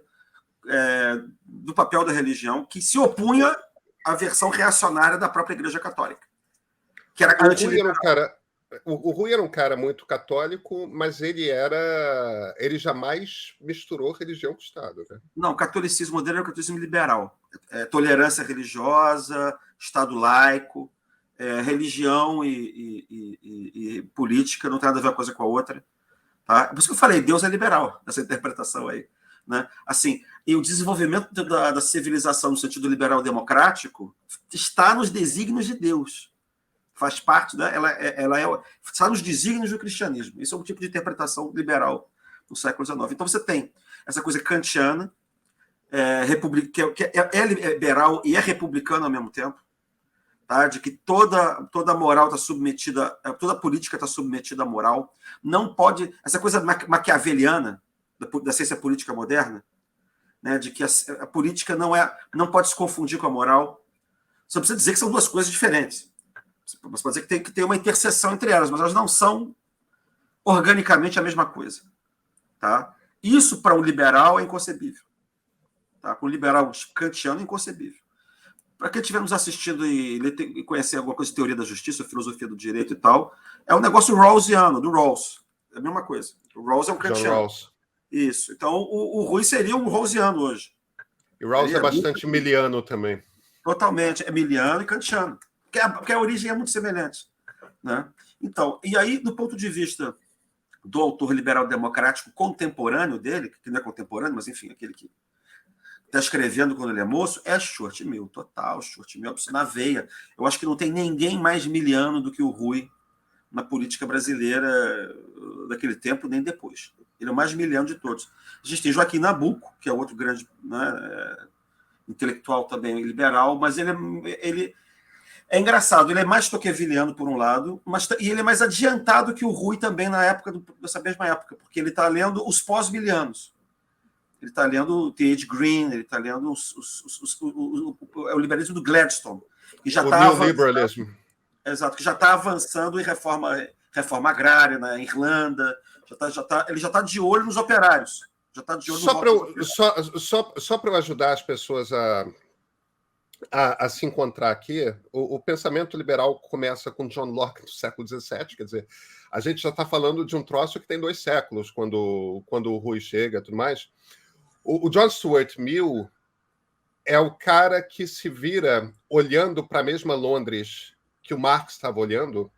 do papel da religião, que se opunha à versão reacionária da própria Igreja Católica. Que era O Rui era um cara muito católico, mas ele jamais misturou religião com o Estado. Né? Não, o catolicismo dele era o catolicismo liberal. Tolerância religiosa, Estado laico, religião e política não tem nada a ver uma coisa com a outra. Tá? Por isso que eu falei, Deus é liberal, nessa interpretação aí. Né? Assim, e o desenvolvimento da civilização no sentido liberal democrático está nos desígnios de Deus. Faz parte, né? Ela está nos desígnios do cristianismo. Isso é um tipo de interpretação liberal no século XIX. Então você tem essa coisa kantiana, que é liberal e é republicano ao mesmo tempo, tá? De que toda moral está submetida, toda política está submetida à moral. Não pode, essa coisa maquiaveliana da ciência política moderna, né? De que a política não pode se confundir com a moral. Você precisa dizer que são duas coisas diferentes. Você pode dizer que tem uma interseção entre elas, mas elas não são organicamente a mesma coisa, tá? Isso para um liberal é inconcebível, tá? Para um liberal kantiano é inconcebível. Para quem estiver nos assistindo e conhecer alguma coisa de teoria da justiça, filosofia do direito e tal, é um negócio rawlsiano, do Rawls. É a mesma coisa. O Rawls é um kantiano. John Rawls. Isso. Então, o Rui seria um rawlsiano hoje. E Rawls é bastante miliano também. Totalmente. É miliano e kantiano. Porque a origem é muito semelhante, né? Então, e aí, do ponto de vista do autor liberal democrático contemporâneo dele, que não é contemporâneo, mas enfim, aquele que está escrevendo quando ele é moço, é Stuart Mill, total, Stuart Mill, na veia. Eu acho que não tem ninguém mais miliano do que o Rui na política brasileira daquele tempo, nem depois. Ele é o mais miliano de todos. A gente tem Joaquim Nabuco, que é outro grande, né, intelectual também liberal, mas ele é engraçado, ele é mais tocquevilleano por um lado, e ele é mais adiantado que o Rui também nessa mesma época, porque ele está lendo os pós-milianos. Ele está lendo o T.H. Green, ele está lendo o liberalismo do Gladstone, que já está neoliberalismo. Exato, que já está avançando em reforma agrária na Irlanda, ele já está de olho nos operários. Já está de olho só para eu ajudar as pessoas a se encontrar aqui, o pensamento liberal começa com John Locke no século XVII, quer dizer, a gente já está falando de um troço que tem 2 séculos, quando o Rui chega e tudo mais. O John Stuart Mill é o cara que se vira olhando para a mesma Londres que o Marx estava olhando,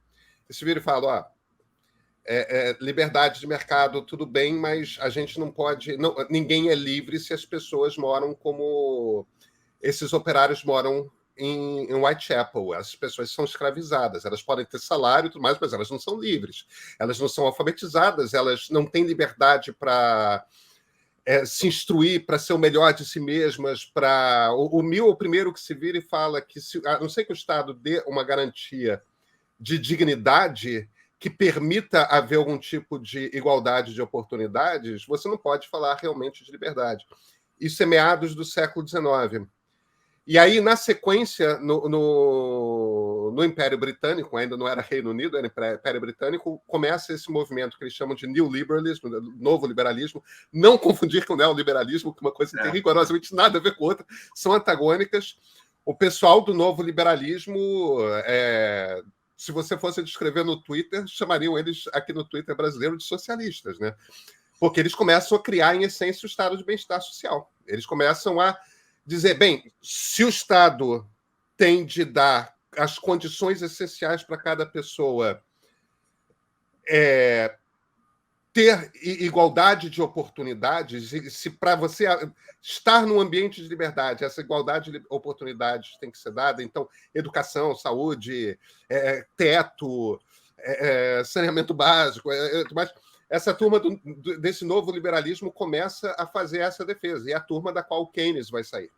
e se vira e fala, liberdade de mercado, tudo bem, mas a gente não pode... ninguém é livre se as pessoas moram como... esses operários moram em Whitechapel. As pessoas são escravizadas, elas podem ter salário e tudo mais, mas elas não são livres. Elas não são alfabetizadas, elas não têm liberdade para se instruir, para ser o melhor de si mesmas. O Mill é o primeiro que se vira e fala que, a não ser que o Estado dê uma garantia de dignidade que permita haver algum tipo de igualdade de oportunidades, você não pode falar realmente de liberdade. Isso é meados do século XIX. E aí, na sequência, no Império Britânico, ainda não era Reino Unido, era Império Britânico, começa esse movimento que eles chamam de New Liberalism, novo liberalismo, não confundir com o neoliberalismo, que uma coisa tem rigorosamente nada a ver com outra, são antagônicas. O pessoal do novo liberalismo, se você fosse descrever no Twitter, chamariam eles aqui no Twitter brasileiro de socialistas, né? Porque eles começam a criar, em essência, o estado de bem-estar social. Eles começam a dizer, bem, se o Estado tem de dar as condições essenciais para cada pessoa ter igualdade de oportunidades, e se para você estar num ambiente de liberdade, essa igualdade de oportunidades tem que ser dada, então, educação, saúde, teto, saneamento básico, mas essa turma desse novo liberalismo começa a fazer essa defesa, e é a turma da qual o Keynes vai sair.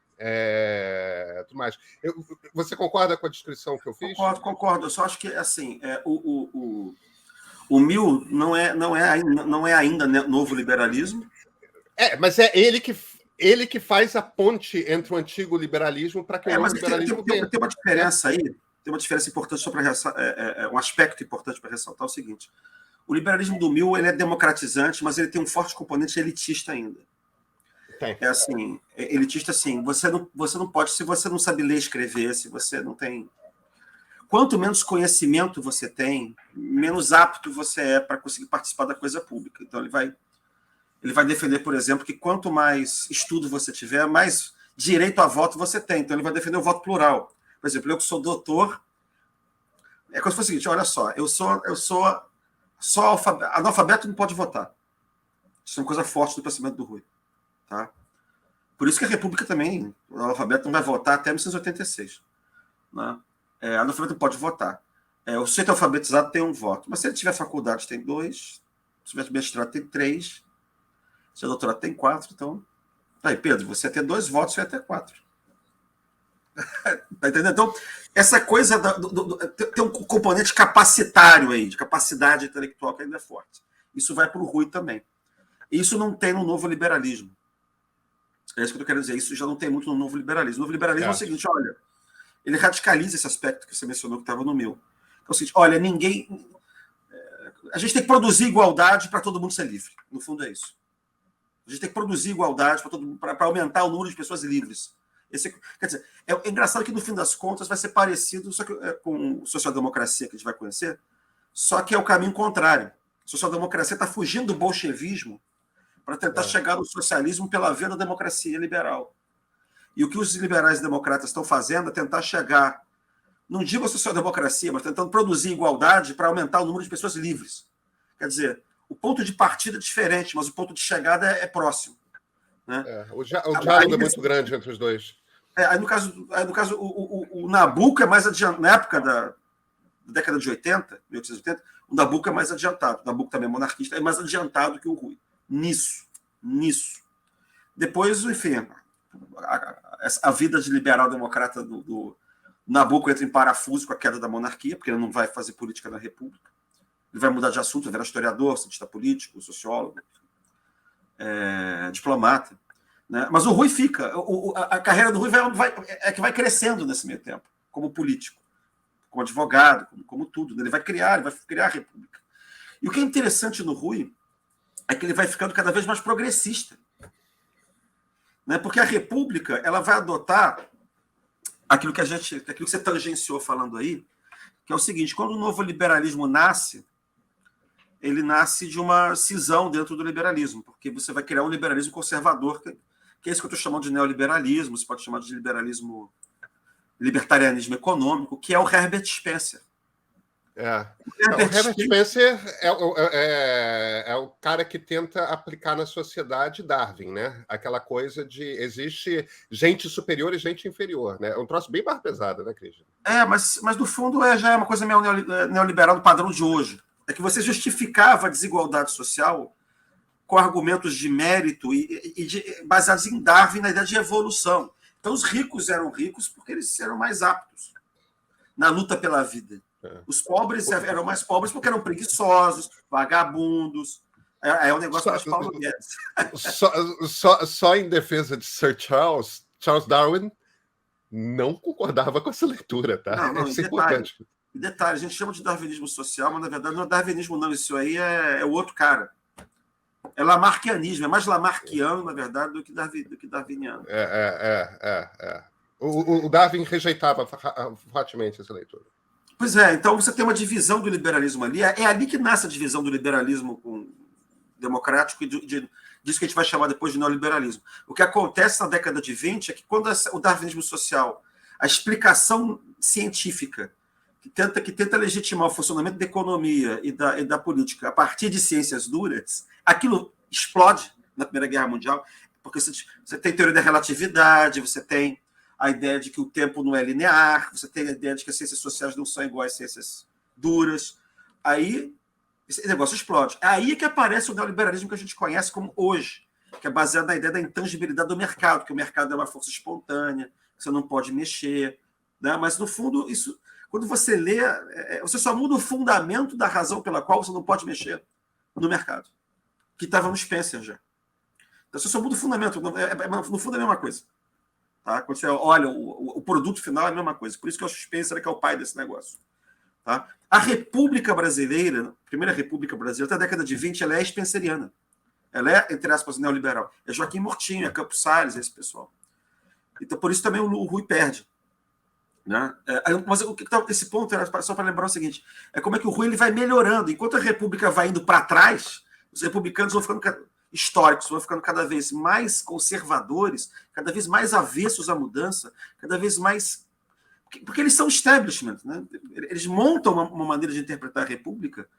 Você concorda com a descrição que eu fiz? Concordo. Eu só acho que assim, o Mill não é ainda novo liberalismo. Mas é ele que faz a ponte entre o antigo liberalismo para que o novo liberalismo tem uma diferença aí, tem uma diferença importante só para um aspecto importante para ressaltar o seguinte: o liberalismo do Mill ele é democratizante, mas ele tem um forte componente elitista ainda. Tem. É assim, elitista assim, você não pode, se você não sabe ler e escrever, se você não tem... Quanto menos conhecimento você tem, menos apto você é para conseguir participar da coisa pública. Então ele vai defender, por exemplo, que quanto mais estudo você tiver, mais direito a voto você tem. Então ele vai defender o voto plural. Por exemplo, eu que sou doutor, é como se fosse o seguinte, olha só, eu sou analfabeto não pode votar. Isso é uma coisa forte do pensamento do Rui. Tá? Por isso que a República também, o analfabeto não vai votar até 1986. Né? Analfabeto não pode votar. O sujeito alfabetizado tem um voto, mas se ele tiver faculdade tem 2, se tiver mestrado tem 3. Seu doutorado tem 4, então... Aí, Pedro, você ia ter 2 votos, você ia ter 4. Tá entendendo? Então, essa coisa tem um componente capacitário aí, de capacidade intelectual que ainda é forte. Isso vai para o Rui também. Isso não tem no novo liberalismo. É isso que eu estou querendo dizer. Isso já não tem muito no novo liberalismo. O novo liberalismo é o seguinte, olha, ele radicaliza esse aspecto que você mencionou que estava no meu. É o seguinte, olha, a gente tem que produzir igualdade para todo mundo ser livre. No fundo é isso. A gente tem que produzir igualdade para aumentar o número de pessoas livres. Quer dizer, é engraçado que no fim das contas vai ser parecido só que, com social-democracia que a gente vai conhecer, só que é o caminho contrário. A social-democracia está fugindo do bolchevismo para tentar chegar no socialismo pela via da democracia liberal. E o que os liberais e democratas estão fazendo é tentar chegar, não digo a social-democracia, mas tentando produzir igualdade para aumentar o número de pessoas livres. Quer dizer, o ponto de partida é diferente, mas o ponto de chegada é próximo. Né? O diálogo é muito grande entre os dois. Aí, no caso o Nabucco é mais adiantado. Na época da década de 80, 1880, o Nabucco é mais adiantado. O Nabucco também é monarquista, é mais adiantado que o Rui. Nisso. Depois, enfim, a vida de liberal-democrata do Nabucco entra em parafuso com a queda da monarquia, porque ele não vai fazer política na República. Ele vai mudar de assunto, vai virar historiador, cientista político, sociólogo, diplomata. Né? Mas o Rui fica. A carreira do Rui vai crescendo nesse meio tempo, como político, como advogado, como tudo. Ele vai criar a República. E o que é interessante no Rui é que ele vai ficando cada vez mais progressista. Né? Porque a República ela vai adotar aquilo que você tangenciou falando aí, que é o seguinte: quando o novo liberalismo nasce, ele nasce de uma cisão dentro do liberalismo, porque você vai criar um liberalismo conservador, que é isso que eu estou chamando de neoliberalismo, você pode chamar de libertarianismo econômico, que é o Herbert Spencer. O Herbert Spencer é o cara que tenta aplicar na sociedade Darwin, né? Aquela coisa de existe gente superior e gente inferior, né? É um troço bem mais pesado, né, Christian? Mas no fundo já é uma coisa meio neoliberal do padrão de hoje. É que você justificava a desigualdade social com argumentos de mérito baseados em Darwin, na ideia de evolução. Então, os ricos eram ricos porque eles eram mais aptos na luta pela vida. Os pobres eram mais pobres porque eram preguiçosos, vagabundos. É um negócio mais Paulo Guedes. Só em defesa de Sir Charles Darwin não concordava com essa leitura, tá? Não, isso é importante. Detalhe, a gente chama de darwinismo social, mas na verdade não é darwinismo, não. Isso aí é o outro cara. É lamarquianismo, é mais lamarquiano, na verdade, do que darwiniano. O Darwin rejeitava fortemente essa leitura. Pois é, então você tem uma divisão do liberalismo ali. É ali que nasce a divisão do liberalismo democrático e disso que a gente vai chamar depois de neoliberalismo. O que acontece na década de 20 é que quando o darwinismo social, a explicação científica, que tenta legitimar o funcionamento da economia e da política a partir de ciências duras, aquilo explode na Primeira Guerra Mundial, porque você tem teoria da relatividade, você tem a ideia de que o tempo não é linear, você tem a ideia de que as ciências sociais não são iguais às ciências duras. Aí esse negócio explode. É aí que aparece o neoliberalismo que a gente conhece como hoje, que é baseado na ideia da intangibilidade do mercado, que o mercado é uma força espontânea, que você não pode mexer. Né? Mas, no fundo, isso, quando você lê, você só muda o fundamento da razão pela qual você não pode mexer no mercado, que estava no Spencer já. Então, você só muda o fundamento. No fundo, é a mesma coisa. Tá? Quando você olha, o produto final é a mesma coisa. Por isso que o Spencer que é o pai desse negócio. Tá? A República Brasileira, a primeira República Brasileira, até a década de 20, ela é spenceriana. Ela é, entre aspas, neoliberal. É Joaquim Mortinho, é Campos Salles, esse pessoal. Então, por isso também o Rui perde. Né? Mas esse ponto era só para lembrar o seguinte: é como é que o Rui ele vai melhorando. Enquanto a República vai indo para trás, os republicanos vão ficando históricos, vão ficando cada vez mais conservadores, cada vez mais avessos à mudança, cada vez mais... Porque eles são establishment, né? Eles montam uma maneira de interpretar a República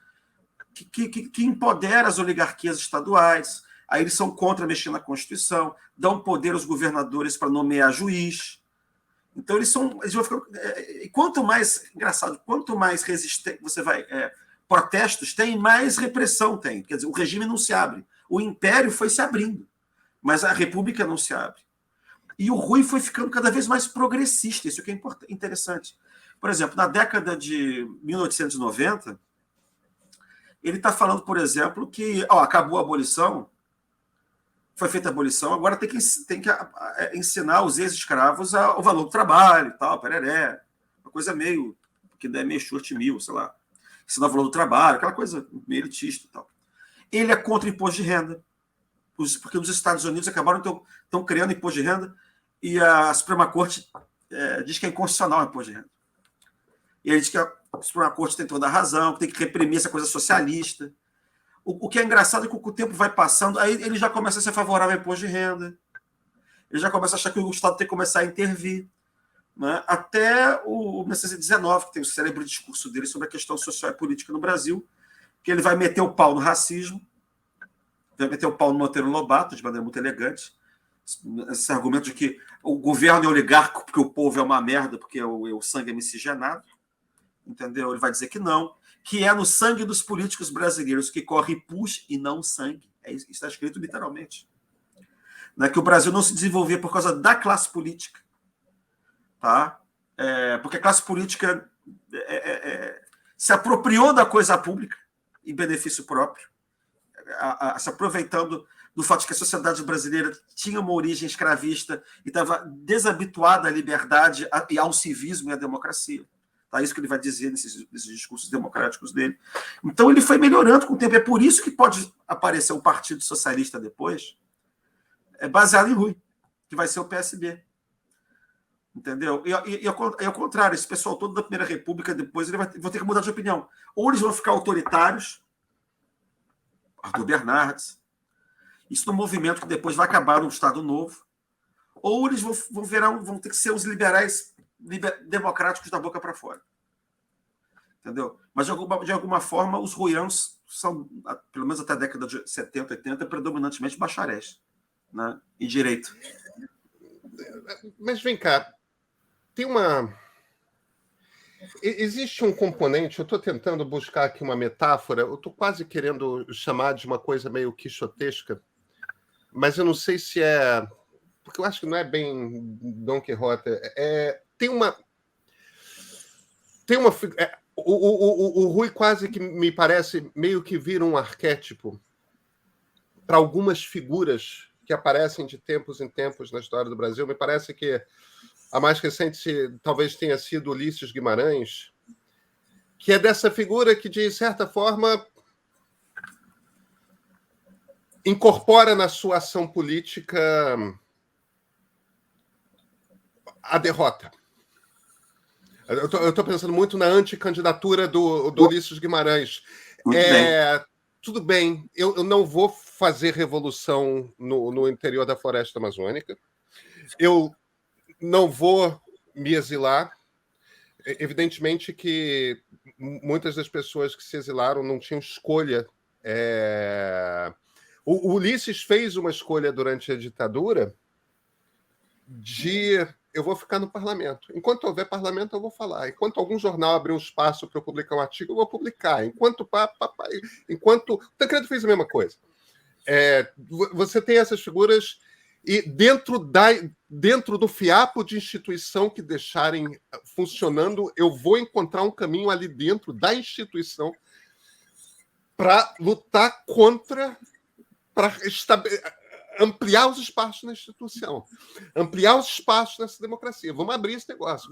que empodera as oligarquias estaduais. Aí eles são contra mexer na Constituição, dão poder aos governadores para nomear juiz. Então eles vão ficando... E quanto mais... Engraçado, quanto mais resistente você vai... protestos tem, mais repressão tem. Quer dizer, o regime não se abre. O Império foi se abrindo, mas a República não se abre. E o Rui foi ficando cada vez mais progressista, isso que é interessante. Por exemplo, na década de 1890, ele está falando, por exemplo, que acabou a abolição, foi feita a abolição, agora tem que ensinar os ex-escravos o valor do trabalho e tal, pereré, uma coisa meio, que é meio short-mil, sei lá, ensinar o valor do trabalho, aquela coisa meio elitista e tal. Ele é contra o imposto de renda, porque os Estados Unidos acabaram estão criando imposto de renda e a Suprema Corte diz que é inconstitucional o imposto de renda. E ele diz que a Suprema Corte tem toda a razão, que tem que reprimir essa coisa socialista. O que é engraçado é que o tempo vai passando, aí ele já começa a ser favorável ao imposto de renda, ele já começa a achar que o Estado tem que começar a intervir, né? Até o 1919, que tem o célebre discurso dele sobre a questão social e política no Brasil, que ele vai meter o pau no racismo, vai meter o pau no Monteiro Lobato, de maneira muito elegante, esse argumento de que o governo é oligárquico porque o povo é uma merda, porque o sangue é miscigenado, entendeu? Ele vai dizer que não, que é no sangue dos políticos brasileiros que corre pus e não sangue. Isso está escrito literalmente. Não é que o Brasil não se desenvolvia por causa da classe política, tá? Porque a classe política se apropriou da coisa pública em benefício próprio, se aproveitando do fato de que a sociedade brasileira tinha uma origem escravista e estava desabituada à liberdade e ao civismo e à democracia. Tá? Isso que ele vai dizer nesses discursos democráticos dele. Então ele foi melhorando com o tempo. É por isso que pode aparecer o Partido Socialista depois, baseado em Rui, que vai ser o PSB. Entendeu? E ao contrário, esse pessoal todo da Primeira República, depois vão ter que mudar de opinião. Ou eles vão ficar autoritários, Arthur Bernardes, isso no movimento que depois vai acabar no Estado Novo, ou eles vão ter que ser os liberais democráticos da boca para fora. Entendeu? Mas, de alguma forma, os ruianos são, pelo menos até a década de 70, 80, predominantemente bacharéis, né? E direito. Mas vem cá, existe um componente, eu estou tentando buscar aqui uma metáfora, eu estou quase querendo chamar de uma coisa meio quixotesca, mas eu não sei se é... Porque eu acho que não é bem Dom Quixote. O Rui quase que me parece meio que vira um arquétipo para algumas figuras que aparecem de tempos em tempos na história do Brasil. Me parece que a mais recente talvez tenha sido Ulisses Guimarães, que é dessa figura que, de certa forma, incorpora na sua ação política a derrota. Eu estou pensando muito na anticandidatura do Ulisses Guimarães. Tudo bem, eu não vou fazer revolução no interior da floresta amazônica. Eu não vou me exilar. Evidentemente que muitas das pessoas que se exilaram não tinham escolha. O Ulisses fez uma escolha durante a ditadura de eu vou ficar no parlamento. Enquanto houver parlamento, eu vou falar. Enquanto algum jornal abrir um espaço para eu publicar um artigo, eu vou publicar. Enquanto o Tancredo fez a mesma coisa. Você tem essas figuras e dentro do fiapo de instituição que deixarem funcionando, eu vou encontrar um caminho ali dentro da instituição para lutar contra, para ampliar os espaços na instituição, ampliar os espaços nessa democracia. Vamos abrir esse negócio.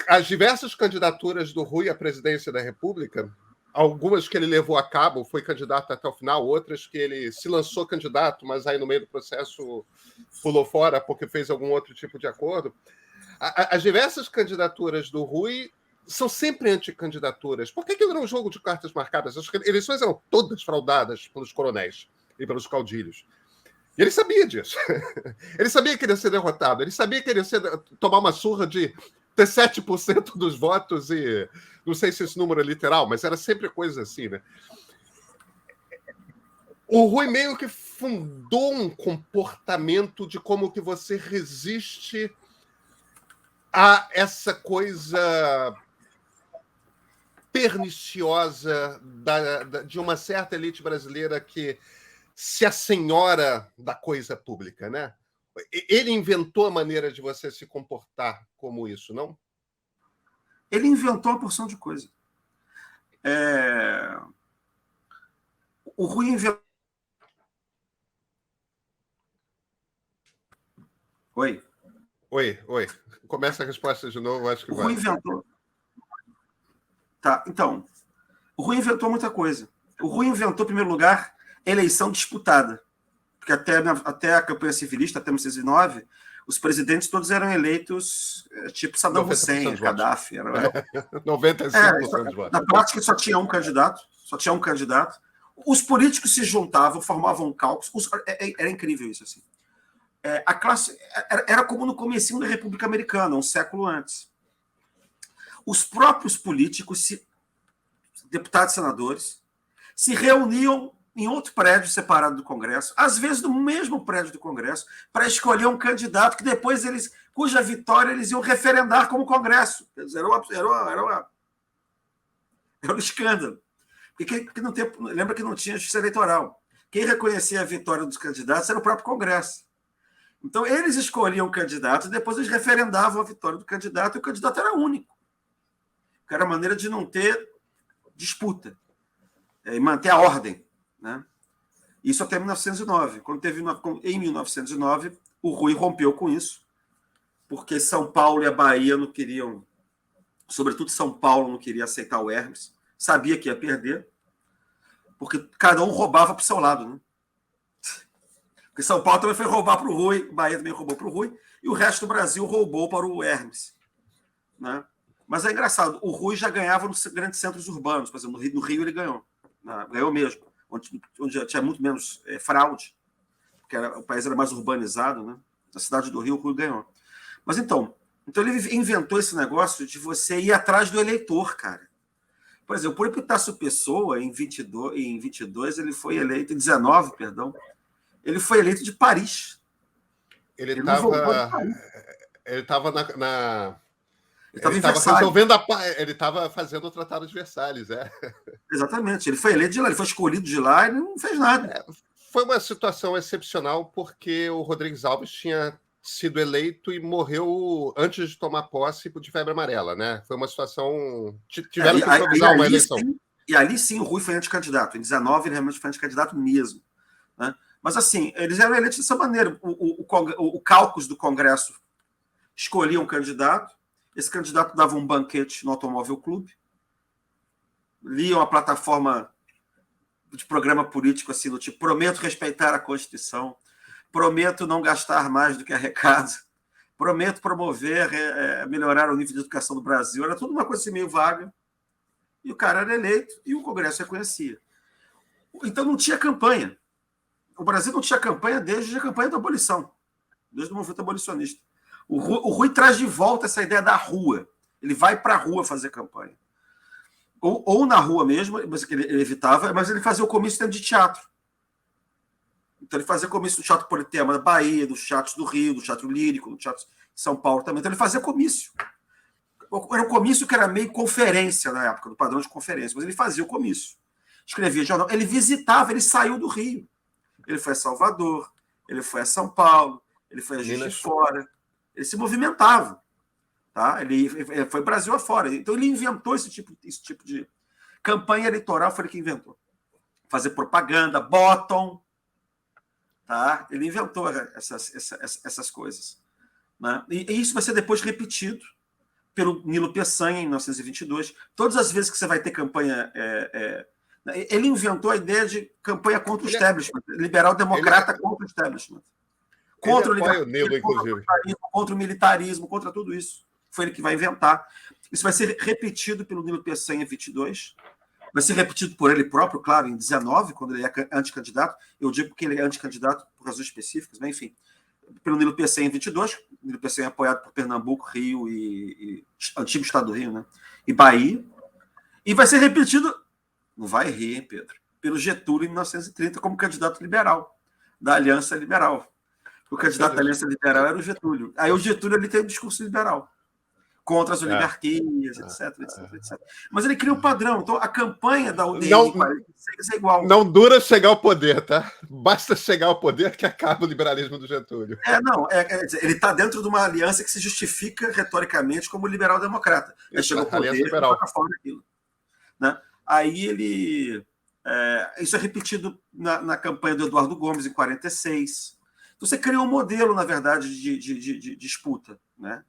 As diversas candidaturas do Rui à presidência da República, algumas que ele levou a cabo, foi candidato até o final, outras que ele se lançou candidato, mas aí no meio do processo pulou fora porque fez algum outro tipo de acordo. As diversas candidaturas do Rui são sempre anticandidaturas. Por que aquilo era um jogo de cartas marcadas? As eleições eram todas fraudadas pelos coronéis e pelos caudilhos. E ele sabia disso. Ele sabia que ele ia ser derrotado. Ele sabia que ele ia tomar uma surra de ter 7% dos votos e... Não sei se esse número é literal, mas era sempre coisa assim, né? O Rui meio que fundou um comportamento de como que você resiste a essa coisa perniciosa de uma certa elite brasileira que se assenhora da coisa pública, né? Ele inventou a maneira de você se comportar como isso, não? Ele inventou uma porção de coisa. O Rui inventou. Oi. Oi. Começa a resposta de novo, acho que o Rui inventou. Tá, então, o Rui inventou muita coisa. O Rui inventou, em primeiro lugar, eleição disputada. Porque até a campanha civilista, até 1909, os presidentes todos eram eleitos tipo Saddam Hussein, Gaddafi. 95% dos votos. Na prática, só tinha um candidato. Os políticos se juntavam, formavam caucus. Era incrível isso, assim. A classe era como no comecinho da República Americana, um século antes. Os próprios políticos, deputados e senadores, se reuniam em outro prédio separado do Congresso, às vezes no mesmo prédio do Congresso, para escolher um candidato que depois cuja vitória eles iam referendar como Congresso. Era um escândalo. Porque lembra que não tinha justiça eleitoral. Quem reconhecia a vitória dos candidatos era o próprio Congresso. Então, eles escolhiam o candidato e depois eles referendavam a vitória do candidato, e o candidato era único. Que era a maneira de não ter disputa e manter a ordem. Né? Isso até 1909. Em 1909, o Rui rompeu com isso, porque São Paulo e a Bahia não queriam, sobretudo São Paulo não queria aceitar o Hermes, sabia que ia perder, porque cada um roubava para o seu lado. Né? Porque São Paulo também foi roubar para o Rui, Bahia também roubou para o Rui, e o resto do Brasil roubou para o Hermes. Né? Mas é engraçado, o Rui já ganhava nos grandes centros urbanos, por exemplo, no Rio ele ganhou. Ganhou mesmo, onde tinha muito menos fraude, porque o país era mais urbanizado, né? Na cidade do Rio, o Rui ganhou. Mas então ele inventou esse negócio de você ir atrás do eleitor, cara. Por exemplo, o Epitácio Pessoa, em 22, ele foi eleito, em 19, perdão, ele foi eleito de Paris. Ele estava ele estava fazendo o Tratado de Versalhes, Exatamente. Ele foi eleito de lá, ele foi escolhido de lá e não fez nada. Foi uma situação excepcional porque o Rodrigues Alves tinha sido eleito e morreu antes de tomar posse de febre amarela, né? Foi uma situação... Tiveram que improvisar uma eleição. E ali sim o Rui foi anticandidato. Em 19 ele realmente foi anticandidato mesmo. Né? Mas assim, eles eram eleitos dessa maneira. O caucus do Congresso escolhia um candidato, esse candidato dava um banquete no Automóvel Clube, liam a plataforma de programa político assim, do tipo, prometo respeitar a Constituição, prometo não gastar mais do que arrecado, prometo promover, melhorar o nível de educação do Brasil. Era tudo uma coisa assim meio vaga. E o cara era eleito e o Congresso reconhecia. Então não tinha campanha. O Brasil não tinha campanha desde a campanha da abolição, desde o movimento abolicionista. O Rui traz de volta essa ideia da rua. Ele vai para a rua fazer campanha. Ou na rua mesmo, mas ele evitava, mas ele fazia o comício dentro de teatro. Então ele fazia comício do Teatro Politeama da Bahia, dos teatros do Rio, do Teatro Lírico, do Teatro de São Paulo também. Então ele fazia comício. Era um comício que era meio conferência na época, do padrão de conferência, mas ele fazia o comício. Escrevia jornal. Ele visitava, ele saiu do Rio. Ele foi a Salvador, ele foi a São Paulo, ele foi a Juiz de Fora. Ele se movimentava. Tá? Ele foi Brasil afora. Então ele inventou esse tipo de campanha eleitoral, foi ele que inventou. Fazer propaganda, bottom. Tá? Ele inventou essas coisas. Né? E isso vai ser depois repetido pelo Nilo Peçanha, em 1922. Todas as vezes que você vai ter campanha... ele inventou a ideia de campanha contra o establishment, liberal-democrata contra o establishment. Contra o militarismo, contra tudo isso. Foi ele que vai inventar. Isso vai ser repetido pelo Nilo Peçanha em 22. Vai ser repetido por ele próprio, claro, em 19, quando ele é anticandidato. Eu digo que ele é anticandidato por razões específicas, mas enfim. Pelo Nilo Peçanha em 22, o Nilo Peçanha é apoiado por Pernambuco, Rio e antigo estado do Rio, né? E Bahia. E vai ser repetido, não vai rir, hein, Pedro, pelo Getúlio em 1930 como candidato liberal, da Aliança Liberal. O candidato da Aliança Liberal era o Getúlio. Aí o Getúlio ele tem um discurso liberal. contra as oligarquias, etc. Mas ele cria um padrão. Então, a campanha da UDN em 46 é igual. Não dura chegar ao poder, tá? Basta chegar ao poder que acaba o liberalismo do Getúlio. Ele está dentro de uma aliança que se justifica retoricamente como liberal-democrata. Ele chega ao poder e coloca fora aquilo. Né? Aí ele... isso é repetido na campanha do Eduardo Gomes, em 46. Então, você criou um modelo, na verdade, de disputa. Né?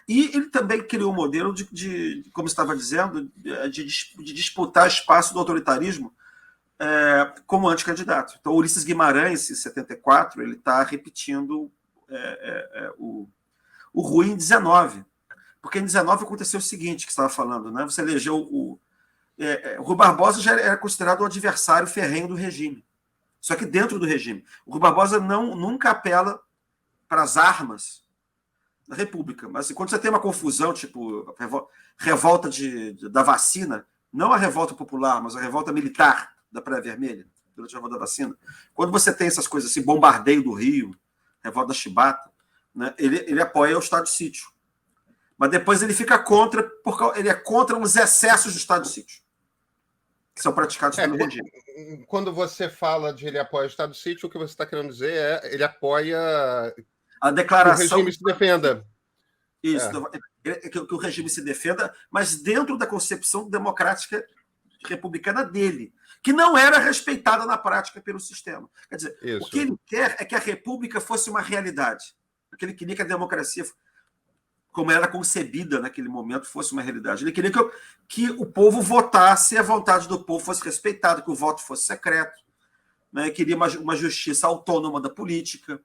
E ele também criou um modelo como estava dizendo, de disputar espaço do autoritarismo como anticandidato. Então, Ulisses Guimarães, em 74, ele está repetindo o Rui em 19. Porque em 19 aconteceu o seguinte, que você estava falando, né? Você elegeu o Rui Barbosa já era considerado o adversário ferrenho do regime. Só que dentro do regime. O Rui Barbosa nunca apela para as armas da República. Mas assim, quando você tem uma confusão, tipo revolta da vacina, não a revolta popular, mas a revolta militar da Praia Vermelha, durante a revolta da vacina, quando você tem essas coisas assim, bombardeio do Rio, revolta da Chibata, né, ele apoia o estado de sítio. Mas depois ele fica contra, ele é contra os excessos do estado de sítio, que são praticados pelo regime. Quando você fala de ele apoia o estado de sítio, o que você está querendo dizer é ele apoia a declaração que o regime se defenda. Isso, que o regime se defenda, mas dentro da concepção democrática republicana dele, que não era respeitada na prática pelo sistema. Quer dizer, o que ele quer é que a república fosse uma realidade. O que ele queria que a democracia, como era concebida naquele momento, fosse uma realidade. Ele queria que o povo votasse e a vontade do povo fosse respeitada, que o voto fosse secreto. Né? Queria uma justiça autônoma da política.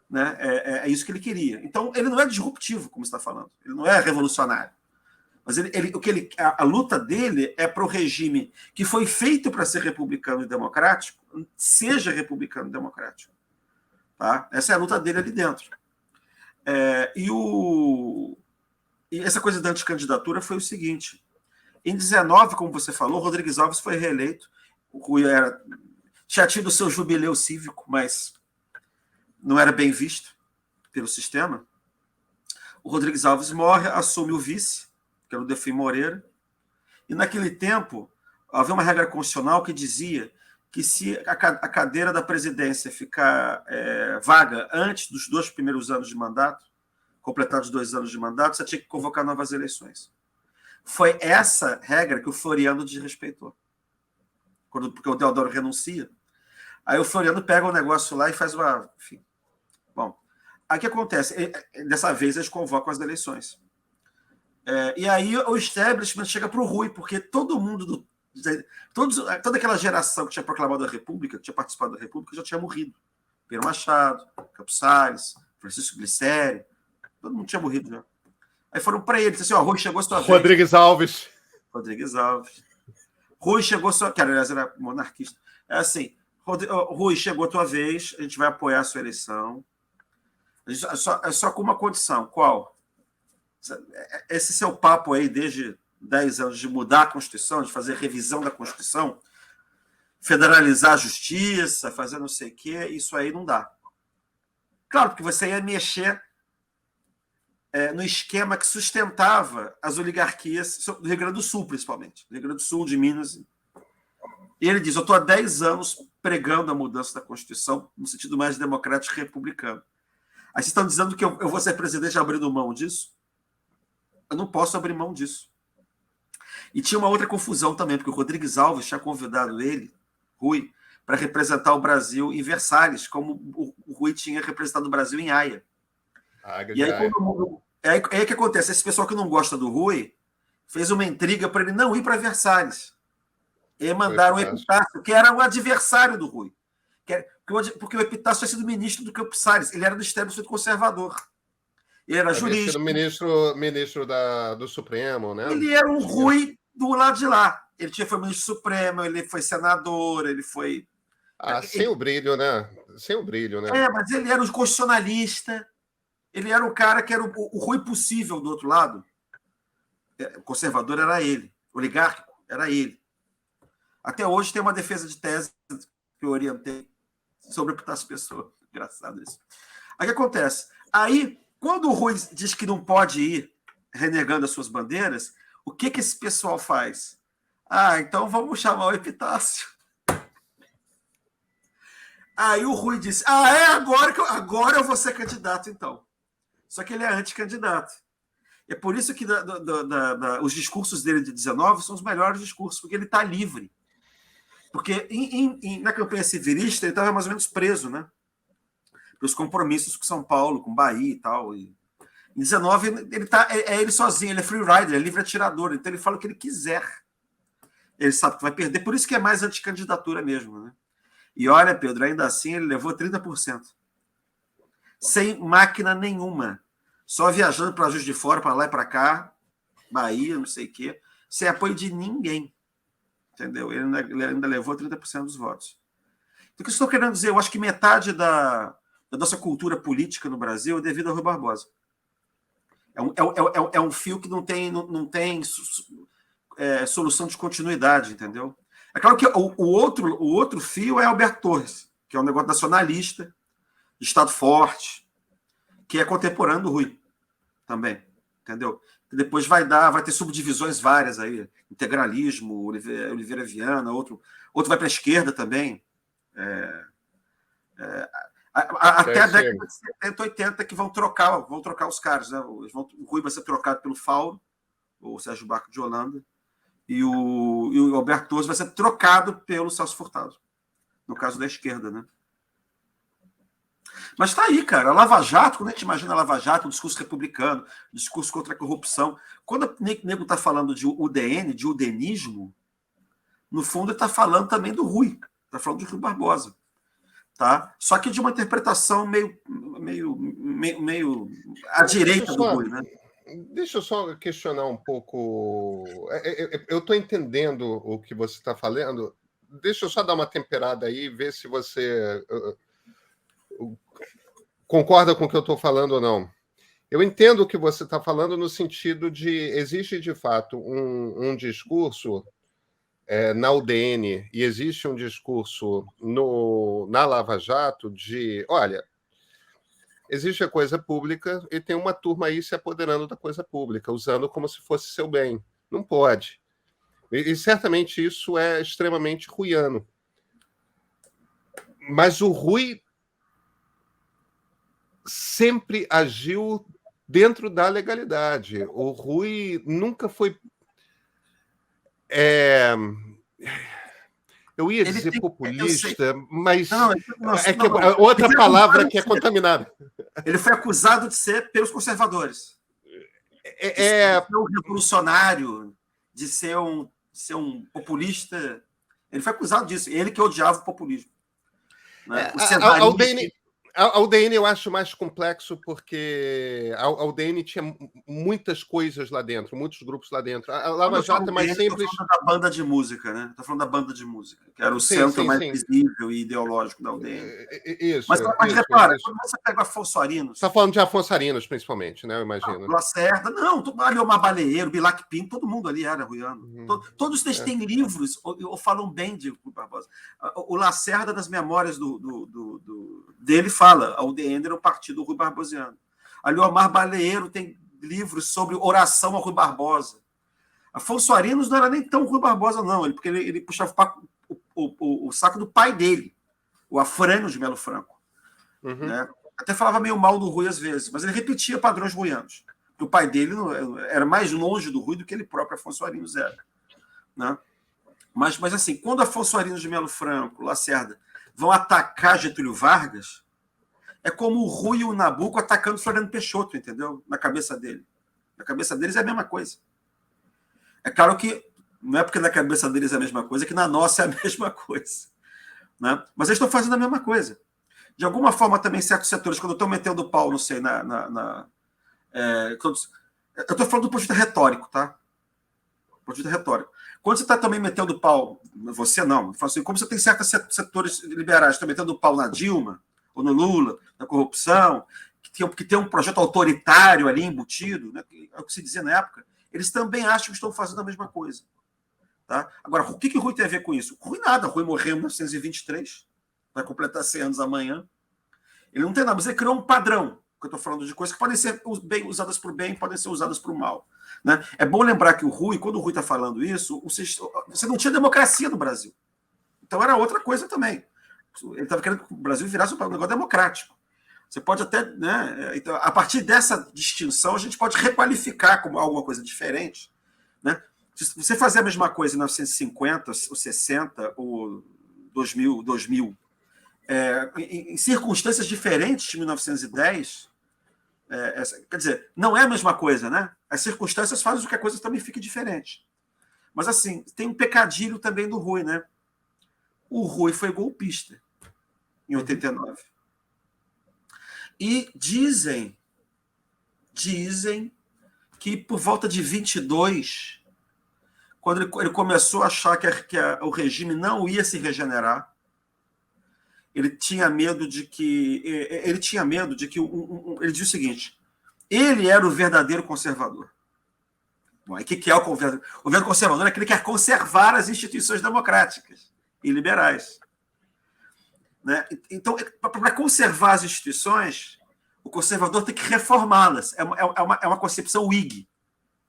Né? É isso que ele queria. Então, ele não é disruptivo, como você está falando. Ele não é revolucionário. Mas a luta dele é para o regime que foi feito para ser republicano e democrático, seja republicano e democrático. Tá? Essa é a luta dele ali dentro. E essa coisa da anticandidatura foi o seguinte. Em 19, como você falou, Rodrigues Alves foi reeleito. O Rui tinha tido o seu jubileu cívico, mas não era bem visto pelo sistema. O Rodrigues Alves morre, assume o vice, que era o Delfim Moreira, e naquele tempo havia uma regra constitucional que dizia que se a cadeira da presidência ficar vaga antes dos 2 primeiros anos de mandato, completados 2 anos de mandato, você tinha que convocar novas eleições. Foi essa regra que o Floriano desrespeitou. Porque o Deodoro renuncia. Aí o Floriano pega o negócio lá e faz uma... Enfim. Bom, aí o que acontece? Dessa vez eles convocam as eleições. E aí o establishment chega para o Rui, porque todo mundo, toda aquela geração que tinha proclamado a República, que tinha participado da República, já tinha morrido. Pedro Machado, Campos Salles, Francisco Glicério, todo mundo tinha morrido já. Aí foram para ele, disseram assim, Rui, chegou a sua vez. Rodrigues Alves. Rui, chegou a sua... Que, aliás, era monarquista. É assim, Rui, chegou a tua vez, a gente vai apoiar a sua eleição. É só com uma condição. Qual? Esse seu papo aí, desde 10 anos, de mudar a Constituição, de fazer revisão da Constituição, federalizar a justiça, fazer não sei o quê, isso aí não dá. Claro, porque você ia mexer no esquema que sustentava as oligarquias do Rio Grande do Sul, principalmente. Do Rio Grande do Sul, de Minas. E ele diz, eu estou há 10 anos pregando a mudança da Constituição no sentido mais democrático e republicano. Aí vocês estão dizendo que eu vou ser presidente abrindo mão disso? Eu não posso abrir mão disso. E tinha uma outra confusão também, porque o Rodrigues Alves tinha convidado ele, Rui, para representar o Brasil em Versalhes, como o Rui tinha representado o Brasil em Haia. E aí o que acontece? Esse pessoal que não gosta do Rui fez uma intriga para ele não ir para Versalhes. E mandaram o Epitácio, que era o adversário do Rui. Porque o Epitácio tinha sido ministro do Campos Salles. Ele era do establishment conservador. Ele era jurista. Ministro do Supremo, né? Ele era um Rui do lado de lá. Ele foi ministro do Supremo, ele foi senador, ele foi... sem o brilho, né? Sem o brilho, né? Mas ele era um constitucionalista. Ele era o cara que era o Rui possível do outro lado. O conservador era ele. O oligárquico era ele. Até hoje tem uma defesa de tese que eu orientei sobre o Epitácio Pessoa. Engraçado isso. Aí o que acontece? Aí, quando o Rui diz que não pode ir renegando as suas bandeiras, o que esse pessoal faz? Então vamos chamar o Epitácio. Aí o Rui disse, agora eu vou ser candidato, então. Só que ele é anticandidato. É por isso que os discursos dele de 19 são os melhores discursos, porque ele está livre. Porque na campanha civilista ele estava mais ou menos preso, né? Pelos compromissos com São Paulo, com Bahia e tal. Em 19, é ele sozinho, ele é free rider, é livre atirador, então ele fala o que ele quiser. Ele sabe que vai perder, por isso que é mais anticandidatura mesmo, né? E olha, Pedro, ainda assim ele levou 30%. Sem máquina nenhuma. Só viajando para Juiz de Fora, para lá e para cá, Bahia, não sei o quê, sem apoio de ninguém. Entendeu? Ele ainda levou 30% dos votos. Então, o que eu estou querendo dizer? Eu acho que metade da nossa cultura política no Brasil é devido ao Rui Barbosa. É um fio que não tem solução de continuidade, entendeu? É claro que o outro fio é Alberto Torres, que é um negócio nacionalista, de Estado forte, que é contemporâneo do Rui também, entendeu? E depois vai ter subdivisões várias aí, integralismo, Oliveira Viana, outro vai para a esquerda também, até a década de 70, 80, que vão trocar os caras, né? O Rui vai ser trocado pelo Fauro, o Sérgio Barco de Holanda, e o Alberto Torres vai ser trocado pelo Celso Furtado, no caso da esquerda, né? Mas tá aí, cara. A Lava Jato, quando a gente imagina a Lava Jato, um discurso republicano, um discurso contra a corrupção, quando o nego está falando de UDN, de udenismo, no fundo ele está falando também do Rui, está falando do Rui Barbosa. Tá? Só que de uma interpretação meio à direita do Rui, né? Deixa eu só questionar um pouco. Eu estou entendendo o que você está falando. Deixa eu só dar uma temperada aí e ver se você concorda com o que eu estou falando ou não. Eu entendo o que você está falando no sentido de existe, de fato, um discurso na UDN e existe um discurso na Lava Jato de, olha, existe a coisa pública e tem uma turma aí se apoderando da coisa pública, usando como se fosse seu bem. Não pode. E certamente isso é extremamente ruiano. Mas o Rui sempre agiu dentro da legalidade. O Rui nunca foi... Eu ia dizer populista, mas outra palavra que é contaminada. Ele foi acusado de ser pelos conservadores. De ser um revolucionário, de ser um populista. Ele foi acusado disso. Ele que odiava o populismo. Né? A UDN eu acho mais complexo porque a UDN tinha muitas coisas lá dentro, muitos grupos lá dentro. A Lava Jato é mais simples. Estou falando da banda de música, né? Estou falando da banda de música, que era o centro mais visível e ideológico da UDN. Mas repara, quando você pega Afonso Arinos... Você está falando de Afonso Arinos, principalmente, né? Eu imagino. Lacerda, não, ali o Baleeiro, Bilac Pinto, todo mundo ali era ruiano. Todos eles têm livros ou falam bem de Barbosa. O Lacerda, das memórias dele, fala a UDN era o partido Rui Barbosiano. Ali o Omar Baleeiro tem livros sobre oração ao Rui Barbosa. Afonso Arinos não era nem tão Rui Barbosa, não, porque ele puxava o saco do pai dele, o Afrânio de Melo Franco. Né? Até falava meio mal do Rui às vezes, mas ele repetia padrões ruianos. O pai dele era mais longe do Rui do que ele próprio, Afonso Arinos, era. Né? Mas assim, quando Afonso Arinos de Melo Franco, Lacerda, vão atacar Getúlio Vargas, é como o Rui e o Nabuco atacando Floriano Peixoto, entendeu? Na cabeça dele. Na cabeça deles é a mesma coisa. É claro que não é porque na cabeça deles é a mesma coisa, que na nossa é a mesma coisa. Né? Mas eles estão fazendo a mesma coisa. De alguma forma, também, certos setores, quando estão metendo pau, não sei, eu estou falando do ponto de vista retórico, tá? Do ponto de vista retórico. Quando você está também metendo pau, você não, assim, como você tem certos setores liberais que estão metendo pau na Dilma, ou no Lula, na corrupção, que tem um projeto autoritário ali embutido, né, é o que se dizia na época, eles também acham que estão fazendo a mesma coisa. Tá? Agora, o que o Rui tem a ver com isso? Rui nada, o Rui morreu em 1923, vai completar 100 anos amanhã. Ele não tem nada, mas ele criou um padrão. que eu estou falando de coisas que podem ser bem usadas para o bem, podem ser usadas para o mal. Né? É bom lembrar que quando o Rui está falando isso, você não tinha democracia no Brasil. Então era outra coisa também. Ele estava querendo que o Brasil virasse um negócio democrático. Você pode até, né? Então, a partir dessa distinção, a gente pode requalificar como alguma coisa diferente. Né? Se você fazer a mesma coisa em 1950, ou 60, ou 2000 em circunstâncias diferentes de 1910, quer dizer, não é a mesma coisa, né? As circunstâncias fazem com que a coisa também fique diferente. Mas, assim, tem um pecadilho também do Rui, né? O Rui foi golpista em 89. E dizem que por volta de 22, quando ele começou a achar que o regime não ia se regenerar, ele tinha medo de que ele disse o seguinte: ele era o verdadeiro conservador. Bom, o que é o governo? O governo conservador é aquele que quer conservar as instituições democráticas e liberais. Né? Então, para conservar as instituições, o conservador tem que reformá-las. É uma concepção Whig,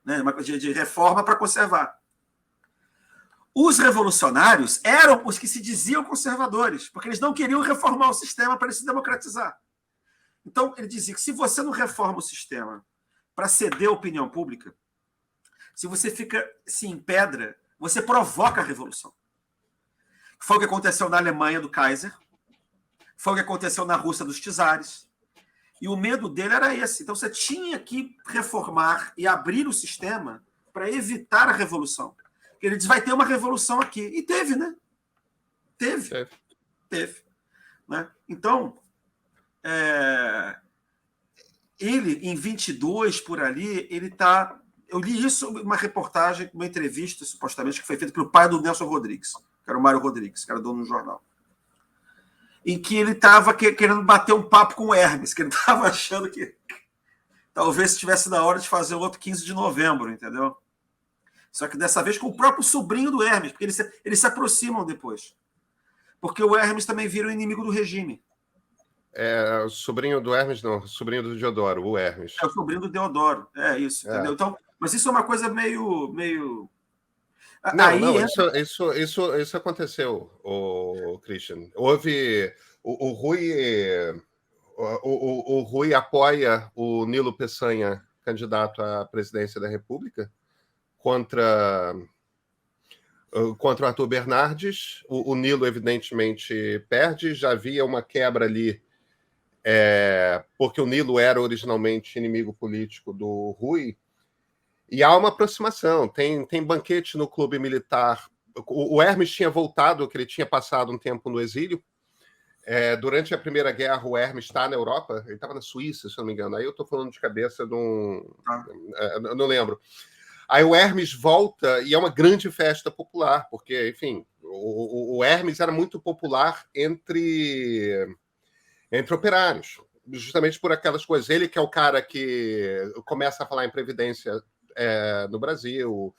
né? de reforma para conservar. Os revolucionários eram os que se diziam conservadores, porque eles não queriam reformar o sistema para ele se democratizar. Então, ele dizia que se você não reforma o sistema para ceder a opinião pública, se você fica assim, em pedra, você provoca a revolução. Foi o que aconteceu na Alemanha do Kaiser, foi o que aconteceu na Rússia dos czares, e o medo dele era esse. Então você tinha que reformar e abrir o sistema para evitar a revolução. Ele diz, vai ter uma revolução aqui. E teve, né? Teve. Né? Então, ele, em 22, por ali, ele está... Eu li isso em uma reportagem, uma entrevista, supostamente, que foi feita pelo pai do Nelson Rodrigues, que era o Mário Rodrigues, que era dono do jornal, em que ele estava querendo bater um papo com o Hermes, que ele estava achando que talvez estivesse na hora de fazer o outro 15 de novembro, entendeu? Só que dessa vez com o próprio sobrinho do Hermes, porque eles se aproximam depois. Porque o Hermes também vira o inimigo do regime. O sobrinho do Hermes, não, sobrinho do Deodoro, o Hermes. É o sobrinho do Deodoro, isso, entendeu? Então, mas isso é uma coisa meio... Isso aconteceu, o Christian. Houve... O Rui apoia o Nilo Peçanha, candidato à presidência da República, contra o Arthur Bernardes. O Nilo, evidentemente, perde. Já havia uma quebra ali, porque o Nilo era originalmente inimigo político do Rui. E há uma aproximação. Tem banquete no clube militar. O Hermes tinha voltado, que ele tinha passado um tempo no exílio. Durante a Primeira Guerra, o Hermes está na Europa. Ele estava na Suíça, se não me engano. Aí eu estou falando de cabeça, não lembro. Aí o Hermes volta e é uma grande festa popular, porque, enfim, o Hermes era muito popular entre operários, justamente por aquelas coisas. Ele que é o cara que começa a falar em previdência no Brasil.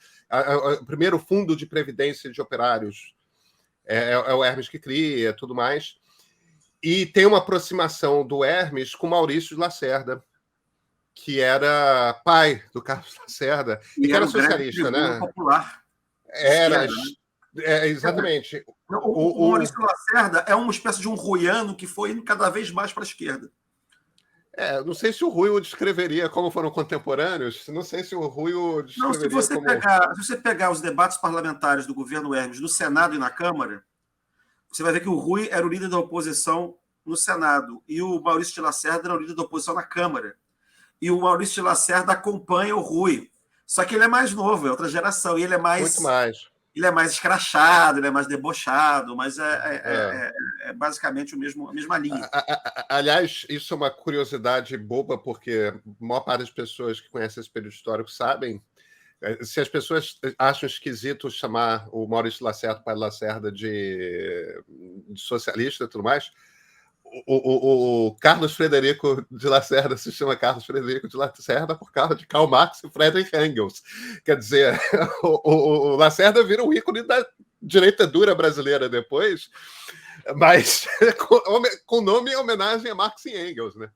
O primeiro fundo de previdência de operários é o Hermes que cria, tudo mais. E tem uma aproximação do Hermes com Maurício de Lacerda, que era pai do Carlos Lacerda, e que era socialista, né? Popular. Era, exatamente. O Maurício Lacerda é uma espécie de um ruiano que foi indo cada vez mais para a esquerda. Não sei se o Rui o descreveria como foram contemporâneos, não sei se o Rui o descreveria se você pegar os debates parlamentares do governo Hermes no Senado e na Câmara, você vai ver que o Rui era o líder da oposição no Senado e o Maurício de Lacerda era o líder da oposição na Câmara. E o Maurício de Lacerda acompanha o Rui. Só que ele é mais novo, é outra geração, e ele é mais... Muito mais. Ele é mais escrachado, ele é mais debochado, mas é basicamente a mesma linha. Aliás, isso é uma curiosidade boba, porque a maior parte das pessoas que conhecem esse período histórico sabem. Se as pessoas acham esquisito chamar o Maurício Lacerda, pai de Lacerda, de socialista e tudo mais, o Carlos Frederico de Lacerda se chama Carlos Frederico de Lacerda por causa de Karl Marx e Friedrich Engels. Quer dizer, o Lacerda vira um ícone da direita dura brasileira depois, mas com nome em homenagem a Marx e Engels, né?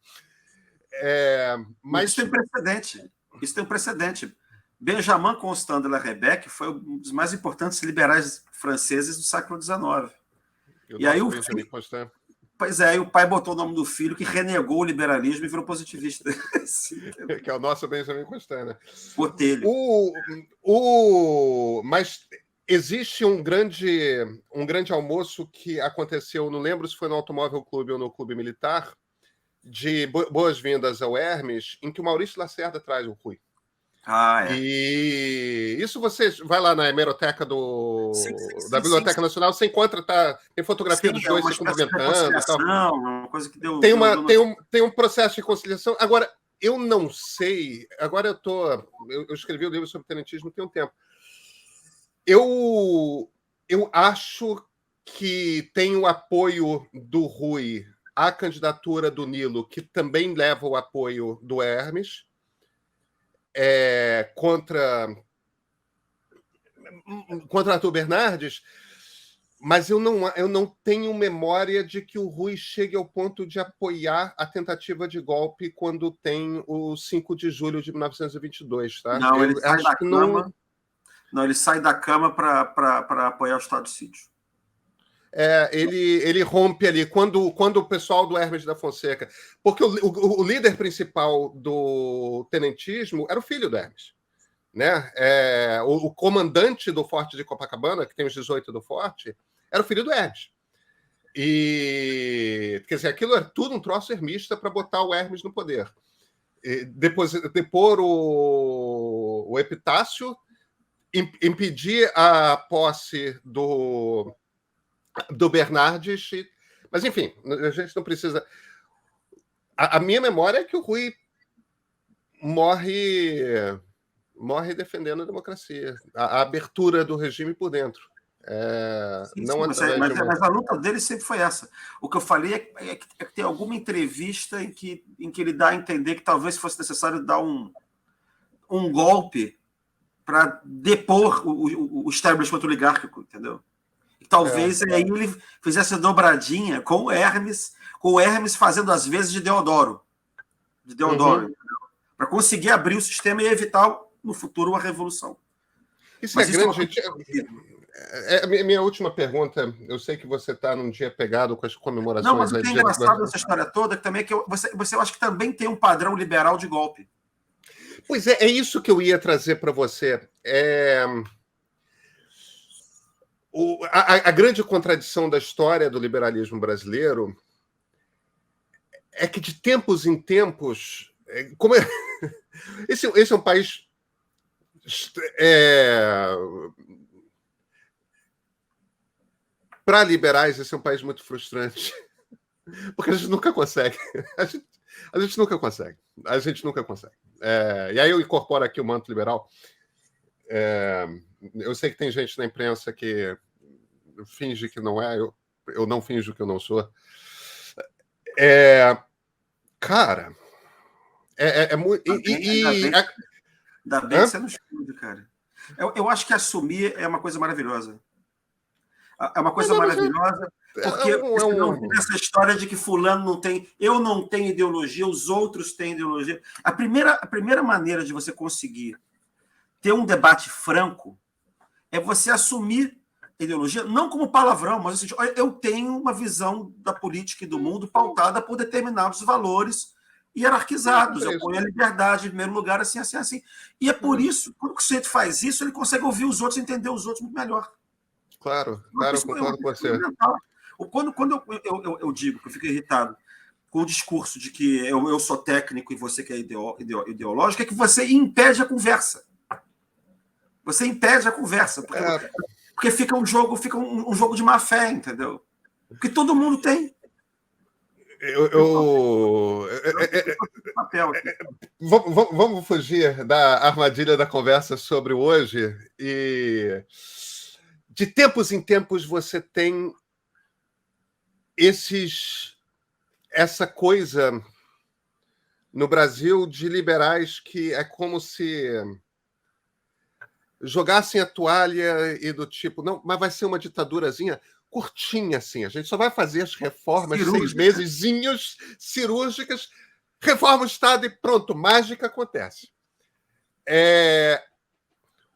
Mas isso tem precedente. Isso tem um precedente. Benjamin Constant de la Rebecque foi um dos mais importantes liberais franceses do século XIX. E aí o Benjamin Constant. Pois é, e o pai botou o nome do filho, que renegou o liberalismo e virou positivista. Que é o nosso Benjamin Constant, né? Botelho. Mas existe um grande almoço que aconteceu, não lembro se foi no Automóvel Clube ou no Clube Militar, de boas-vindas ao Hermes, em que o Maurício Lacerda traz o Rui. E isso você vai lá na hemeroteca da Biblioteca Nacional, você encontra, tem fotografia dos dois se cumprimentando. Uma coisa que deu. Tem um processo de conciliação. Agora, eu não sei. Agora eu escrevi um livro sobre tenentismo tem um tempo. Eu acho que tem o apoio do Rui à candidatura do Nilo, que também leva o apoio do Hermes. Contra Arthur Bernardes, mas eu não tenho memória de que o Rui chegue ao ponto de apoiar a tentativa de golpe quando tem o 5 de julho de 1922. Tá? Não, ele sai da cama. Não, ele sai da cama para apoiar o Estado de Sítio. Ele rompe ali quando o pessoal do Hermes da Fonseca, porque o líder principal do tenentismo era o filho do Hermes, né? O comandante do Forte de Copacabana, que tem os 18 do Forte, era o filho do Hermes. E quer dizer, aquilo era tudo um troço hermista para botar o Hermes no poder. E depor o Epitácio, impedir a posse do Bernardes, mas enfim, a gente não precisa. A minha memória é que o Rui morre defendendo a democracia, a abertura do regime por dentro. Mas a luta dele sempre foi essa. O que eu falei é que tem alguma entrevista em que ele dá a entender que talvez fosse necessário dar um golpe para depor o establishment oligárquico, entendeu? Talvez aí ele fizesse a dobradinha com o Hermes fazendo as vezes de Deodoro, para conseguir abrir o sistema e evitar no futuro uma revolução. Isso é grande. Minha última pergunta, eu sei que você está num dia pegado com as comemorações. Não, mas o que é engraçado nessa história toda também é que você acha que também tem um padrão liberal de golpe. Pois é isso que eu ia trazer para você. A grande contradição da história do liberalismo brasileiro é que, de tempos em tempos, esse é um país para liberais, esse é um país muito frustrante, porque a gente nunca consegue. A gente nunca consegue. E aí eu incorporo aqui o manto liberal. Eu sei que tem gente na imprensa que finge que não é, eu não finjo que eu não sou. Cara, muito. Ainda bem que você não esconde, cara. Eu acho que assumir é uma coisa maravilhosa. É uma coisa maravilhosa, porque não tem essa história de que fulano não tem. Eu não tenho ideologia, os outros têm ideologia. A primeira maneira de você conseguir ter um debate franco é você assumir ideologia, não como palavrão, mas assim, eu tenho uma visão da política e do mundo pautada por determinados valores hierarquizados. Eu ponho a liberdade em primeiro lugar, assim. E é por isso, quando o sujeito faz isso, ele consegue ouvir os outros, entender os outros muito melhor. Claro, concordo com você. Quando eu digo que eu fico irritado com o discurso de que eu sou técnico e você que é ideológico, é que você impede a conversa. Você impede a conversa, porque fica um jogo de má fé, entendeu? Porque todo mundo tem. Vamos fugir da armadilha da conversa sobre o hoje. E de tempos em tempos você tem essa coisa no Brasil de liberais que é como se jogassem a toalha e do tipo, não, mas vai ser uma ditadurazinha curtinha, assim. A gente só vai fazer as reformas 6 mesezinhos cirúrgicas, reforma o Estado e pronto, mágica acontece.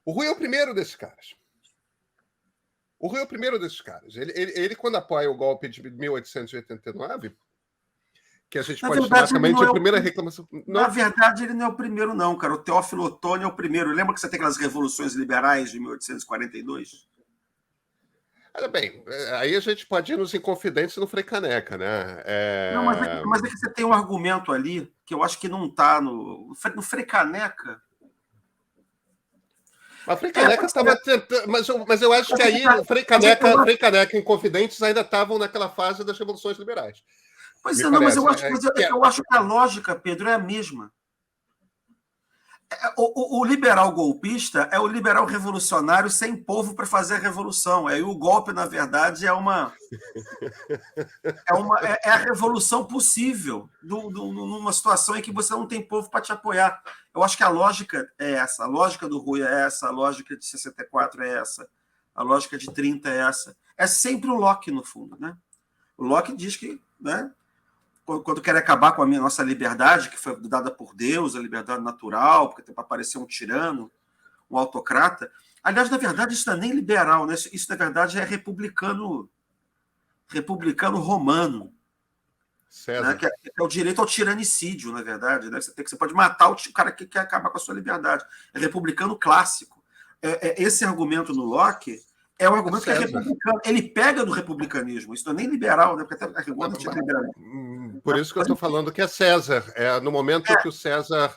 O Rui é o primeiro desses caras. Ele, quando apoia o golpe de 1889, que a gente pode chamar também de primeira reclamação. Na verdade, ele não é o primeiro, não, cara. O Teófilo Otoni é o primeiro. Lembra que você tem aquelas revoluções liberais de 1842? Olha bem, aí a gente pode ir nos Inconfidentes no Frei Caneca, né? Não, mas é que você tem um argumento ali que eu acho que não está no Frei Caneca. A Frei Caneca estava tentando. Mas eu acho que aí o Frei Caneca e Inconfidentes ainda estavam naquela fase das revoluções liberais. Pois é, não, mas eu acho que a lógica, Pedro, é a mesma. O liberal golpista é o liberal revolucionário sem povo para fazer a revolução. Aí o golpe, na verdade, é a revolução possível numa situação em que você não tem povo para te apoiar. Eu acho que a lógica é essa. A lógica do Rui é essa, a lógica de 64 é essa, a lógica de 30 é essa. É sempre o Locke, no fundo, né? O Locke diz que, né, quando quer acabar com a nossa liberdade, que foi dada por Deus, a liberdade natural, porque tem para aparecer um tirano, um autocrata. Aliás, na verdade, isso não é nem liberal, né? Isso na verdade, é republicano romano. Né? Que é o direito ao tiranicídio, na verdade. Né? Você pode matar o cara que quer acabar com a sua liberdade. É republicano clássico. Esse argumento no Locke é um argumento que é republicano. Ele pega do republicanismo. Isso não é nem liberal, né? Porque até por isso que eu estou falando que é César. No momento que o César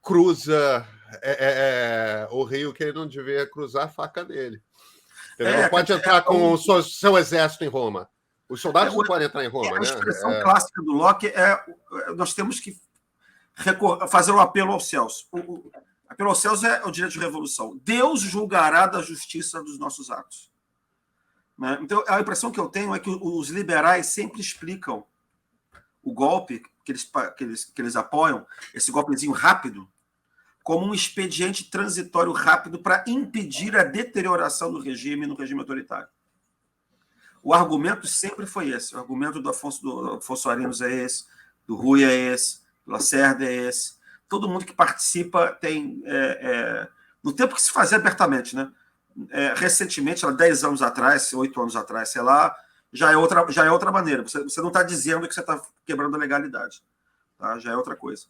cruza o rio, que ele não devia cruzar a faca dele. Ele não pode entrar com o seu exército em Roma. Os soldados não podem entrar em Roma. A expressão clássica do Locke nós temos que fazer um apelo aos céus. O apelo aos céus é o direito de revolução. Deus julgará da justiça dos nossos atos. Né? Então, a impressão que eu tenho é que os liberais sempre explicam o golpe que eles apoiam, esse golpezinho rápido, como um expediente transitório rápido para impedir a deterioração do regime no regime autoritário. O argumento sempre foi esse. O argumento do Afonso Arinos é esse, do Rui é esse, do Lacerda é esse. Todo mundo que participa tem... no tempo que se fazia abertamente, né? Recentemente, 10 anos atrás, 8 anos atrás, sei lá, já é outra maneira. Você não está dizendo que você está quebrando a legalidade. Tá? Já é outra coisa.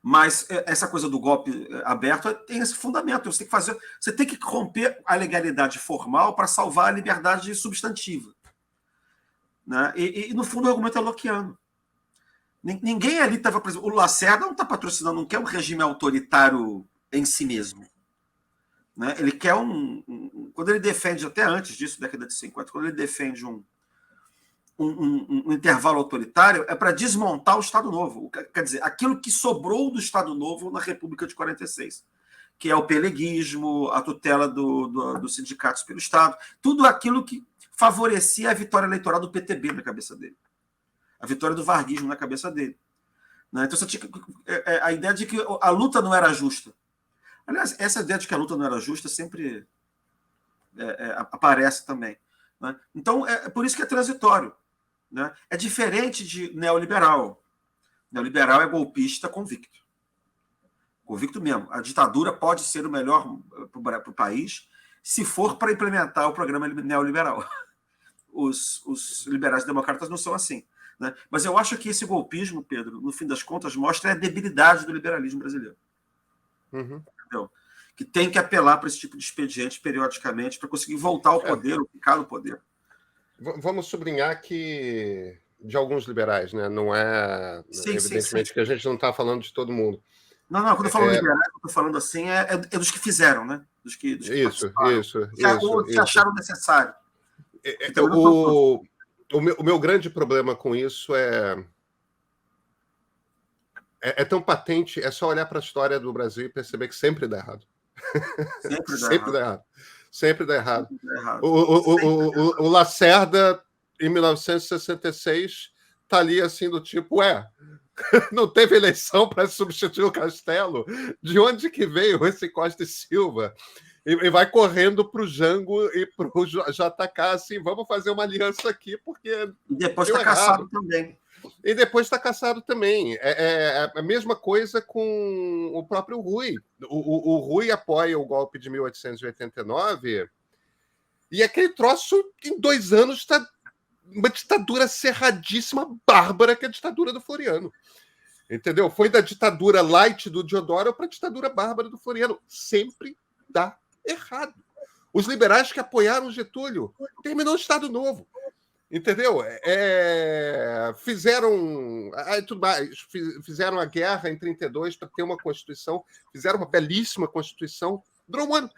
Mas essa coisa do golpe aberto tem esse fundamento. Você tem que romper a legalidade formal para salvar a liberdade substantiva. Né? E no fundo, o argumento é lockeano. Ninguém ali estava... O Lacerda não está patrocinando, não quer um regime autoritário em si mesmo. Né? Ele quer quando ele defende, até antes disso, década de 50, quando ele defende um intervalo autoritário, é para desmontar o Estado Novo. Quer dizer, aquilo que sobrou do Estado Novo na República de 46, que é o peleguismo, a tutela dos sindicatos pelo Estado, tudo aquilo que favorecia a vitória eleitoral do PTB na cabeça dele, a vitória do varguismo na cabeça dele. Né? Então, você tinha a ideia de que a luta não era justa. Aliás, essa ideia de que a luta não era justa sempre aparece também. Né? Então, é por isso que é transitório. Né? É diferente de neoliberal. Neoliberal é golpista convicto. Convicto mesmo. A ditadura pode ser o melhor para o país se for para implementar o programa neoliberal. Os liberais democratas não são assim. Né? Mas eu acho que esse golpismo, Pedro, no fim das contas, mostra a debilidade do liberalismo brasileiro. Uhum. Entendeu? Que tem que apelar para esse tipo de expediente periodicamente para conseguir voltar ao poder ou ficar no poder. Vamos sublinhar que de alguns liberais, né? Não é evidentemente que a gente não está falando de todo mundo. Não, quando eu falo liberais, eu estou falando assim, é dos que fizeram, né? Dos que isso. Que acharam necessário. O meu grande problema com isso é tão patente, é só olhar para a história do Brasil e perceber que sempre dá errado. Sempre dá errado. O Lacerda, em 1966, está ali assim do tipo, não teve eleição para substituir o Castelo? De onde que veio esse Costa e Silva? E vai correndo para o Jango e para o JK, assim, vamos fazer uma aliança aqui, porque... E depois está caçado também. E depois está caçado também. É a mesma coisa com o próprio Rui. O Rui apoia o golpe de 1889 e aquele troço, em 2 anos, está uma ditadura cerradíssima, bárbara, que é a ditadura do Floriano. Entendeu? Foi da ditadura light do Deodoro para a ditadura bárbara do Floriano. Sempre dá errado. Os liberais que apoiaram Getúlio terminou o Estado Novo. Entendeu? Fizeram tudo mais, fizeram a guerra em 32 para ter uma Constituição, fizeram uma belíssima Constituição, durou um ano.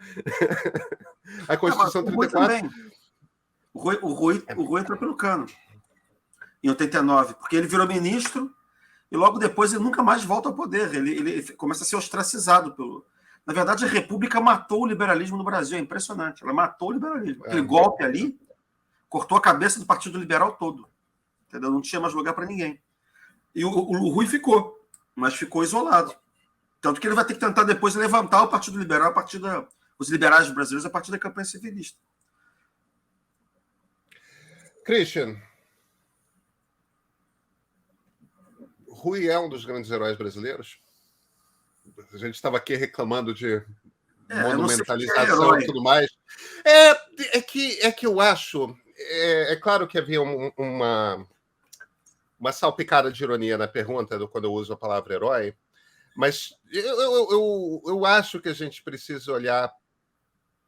A Constituição 34. O Rui entrou pelo cano em 89, porque ele virou ministro e logo depois ele nunca mais volta ao poder. Ele começa a ser ostracizado pelo. Na verdade, a República matou o liberalismo no Brasil. É impressionante. Ela matou o liberalismo. Aquele golpe ali cortou a cabeça do Partido Liberal todo. Entendeu? Não tinha mais lugar para ninguém. E o Rui ficou, mas ficou isolado. Tanto que ele vai ter que tentar depois levantar o Partido Liberal, os liberais brasileiros, a partir da campanha civilista. Christian, Rui é um dos grandes heróis brasileiros? A gente estava aqui reclamando de monumentalização e tudo mais. É que eu acho... É claro que havia uma salpicada de ironia na pergunta quando eu uso a palavra herói, mas eu acho que a gente precisa olhar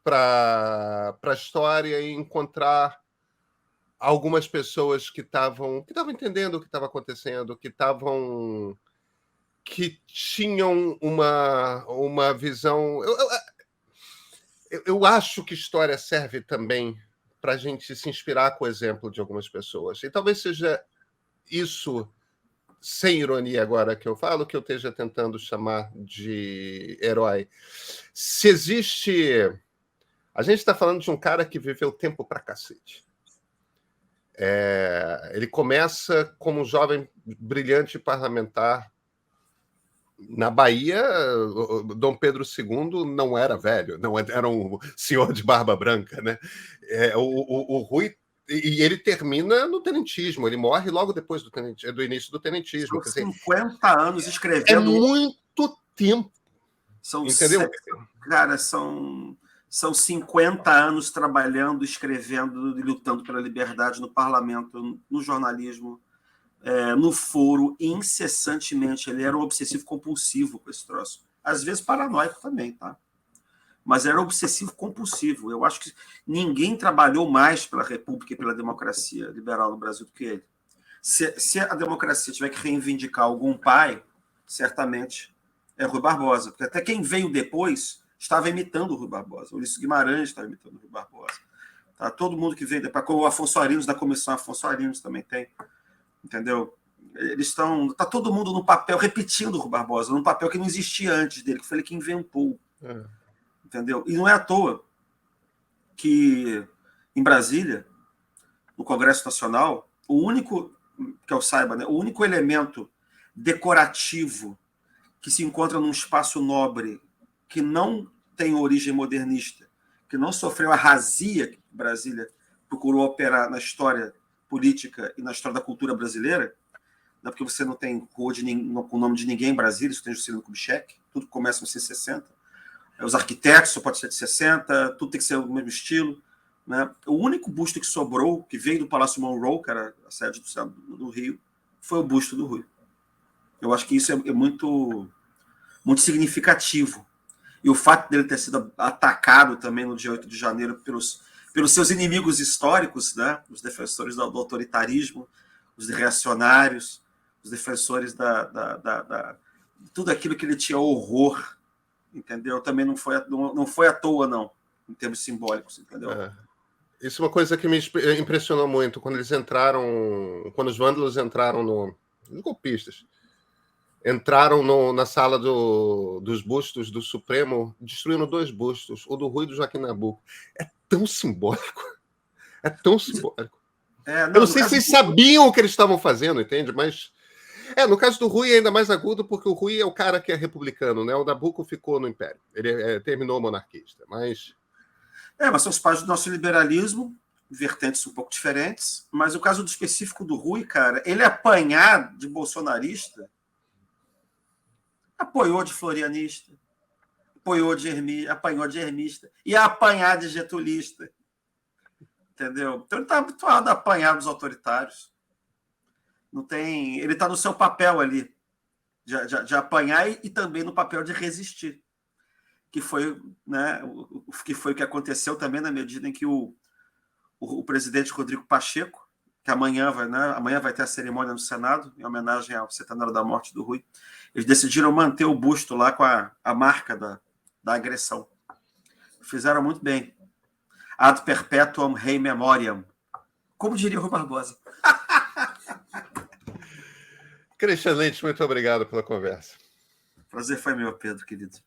para a história e encontrar algumas pessoas que estavam entendendo o que estava acontecendo, que tinham uma visão... Eu acho que história serve também para a gente se inspirar com o exemplo de algumas pessoas. E talvez seja isso, sem ironia agora que eu falo, que eu esteja tentando chamar de herói. Se existe... A gente está falando de um cara que viveu tempo pra cacete. Ele começa como um jovem brilhante parlamentar na Bahia. Dom Pedro II não era velho, não era um senhor de barba branca, né? O Rui, e ele termina no tenentismo, ele morre logo depois do início do tenentismo. São 50 anos escrevendo. É muito tempo. Entendeu? Cara, são 50 anos trabalhando, escrevendo e lutando pela liberdade no parlamento, no jornalismo, no foro, incessantemente. Ele era um obsessivo compulsivo com esse troço. Às vezes paranoico também, tá? Mas era obsessivo compulsivo. Eu acho que ninguém trabalhou mais pela República e pela democracia liberal no Brasil do que ele. Se a democracia tiver que reivindicar algum pai, certamente é Rui Barbosa. Porque até quem veio depois estava imitando o Rui Barbosa. O Ulisses Guimarães estava imitando o Rui Barbosa. Tá? Todo mundo que veio depois, como o Afonso Arinos, da Comissão Afonso Arinos também tem. Entendeu? Eles estão... Está todo mundo no papel, repetindo o Rui Barbosa, num papel que não existia antes dele, que foi ele que inventou. Entendeu? E não é à toa que, em Brasília, no Congresso Nacional, o único, que eu saiba, né, o único elemento decorativo que se encontra num espaço nobre que não tem origem modernista, que não sofreu a razia que Brasília procurou operar na história política e na história da cultura brasileira, não é porque você não tem rua com o nome de ninguém em Brasília, isso tem Juscelino Kubitschek, tudo começa em 1960, os arquitetos só pode ser de 60, tudo tem que ser do mesmo estilo, né? O único busto que sobrou, que veio do Palácio Monroe, que era a sede do Rio, foi o busto do Rui. Eu acho que isso é muito, muito significativo. E o fato dele ter sido atacado também no dia 8 de janeiro pelos seus inimigos históricos, né? Os defensores do autoritarismo, os reacionários, os defensores de tudo aquilo que ele tinha horror, entendeu? Também não foi à toa, não, em termos simbólicos, entendeu? Isso é uma coisa que me impressionou muito quando eles entraram, quando os vândalos entraram os golpistas, entraram na sala dos bustos do Supremo, destruindo 2 bustos, o do Rui e do Joaquim Nabuco. É tão simbólico. É tão simbólico. Eu não sei se eles sabiam o que eles estavam fazendo, entende? Mas, no caso do Rui é ainda mais agudo, porque o Rui é o cara que é republicano, né? O Nabuco ficou no Império. Ele terminou monarquista, mas... Mas são os pais do nosso liberalismo, vertentes um pouco diferentes, mas o caso do específico do Rui, cara, ele apanhar de bolsonarista, apoiou de florianista, apanhou de ermista, e apanhar de getulista. Entendeu? Então ele está habituado a apanhar dos autoritários. Não tem, ele está no seu papel ali, de apanhar e também no papel de resistir. Que foi, né, o que aconteceu também na medida em que o presidente Rodrigo Pacheco, que amanhã vai ter a cerimônia no Senado, em homenagem ao centenário da morte do Rui, eles decidiram manter o busto lá com a marca da agressão. Fizeram muito bem. Ad perpetuum rei memoriam. Como diria o Rui Barbosa. Cristian Lentz, muito obrigado pela conversa. Prazer foi meu, Pedro, querido.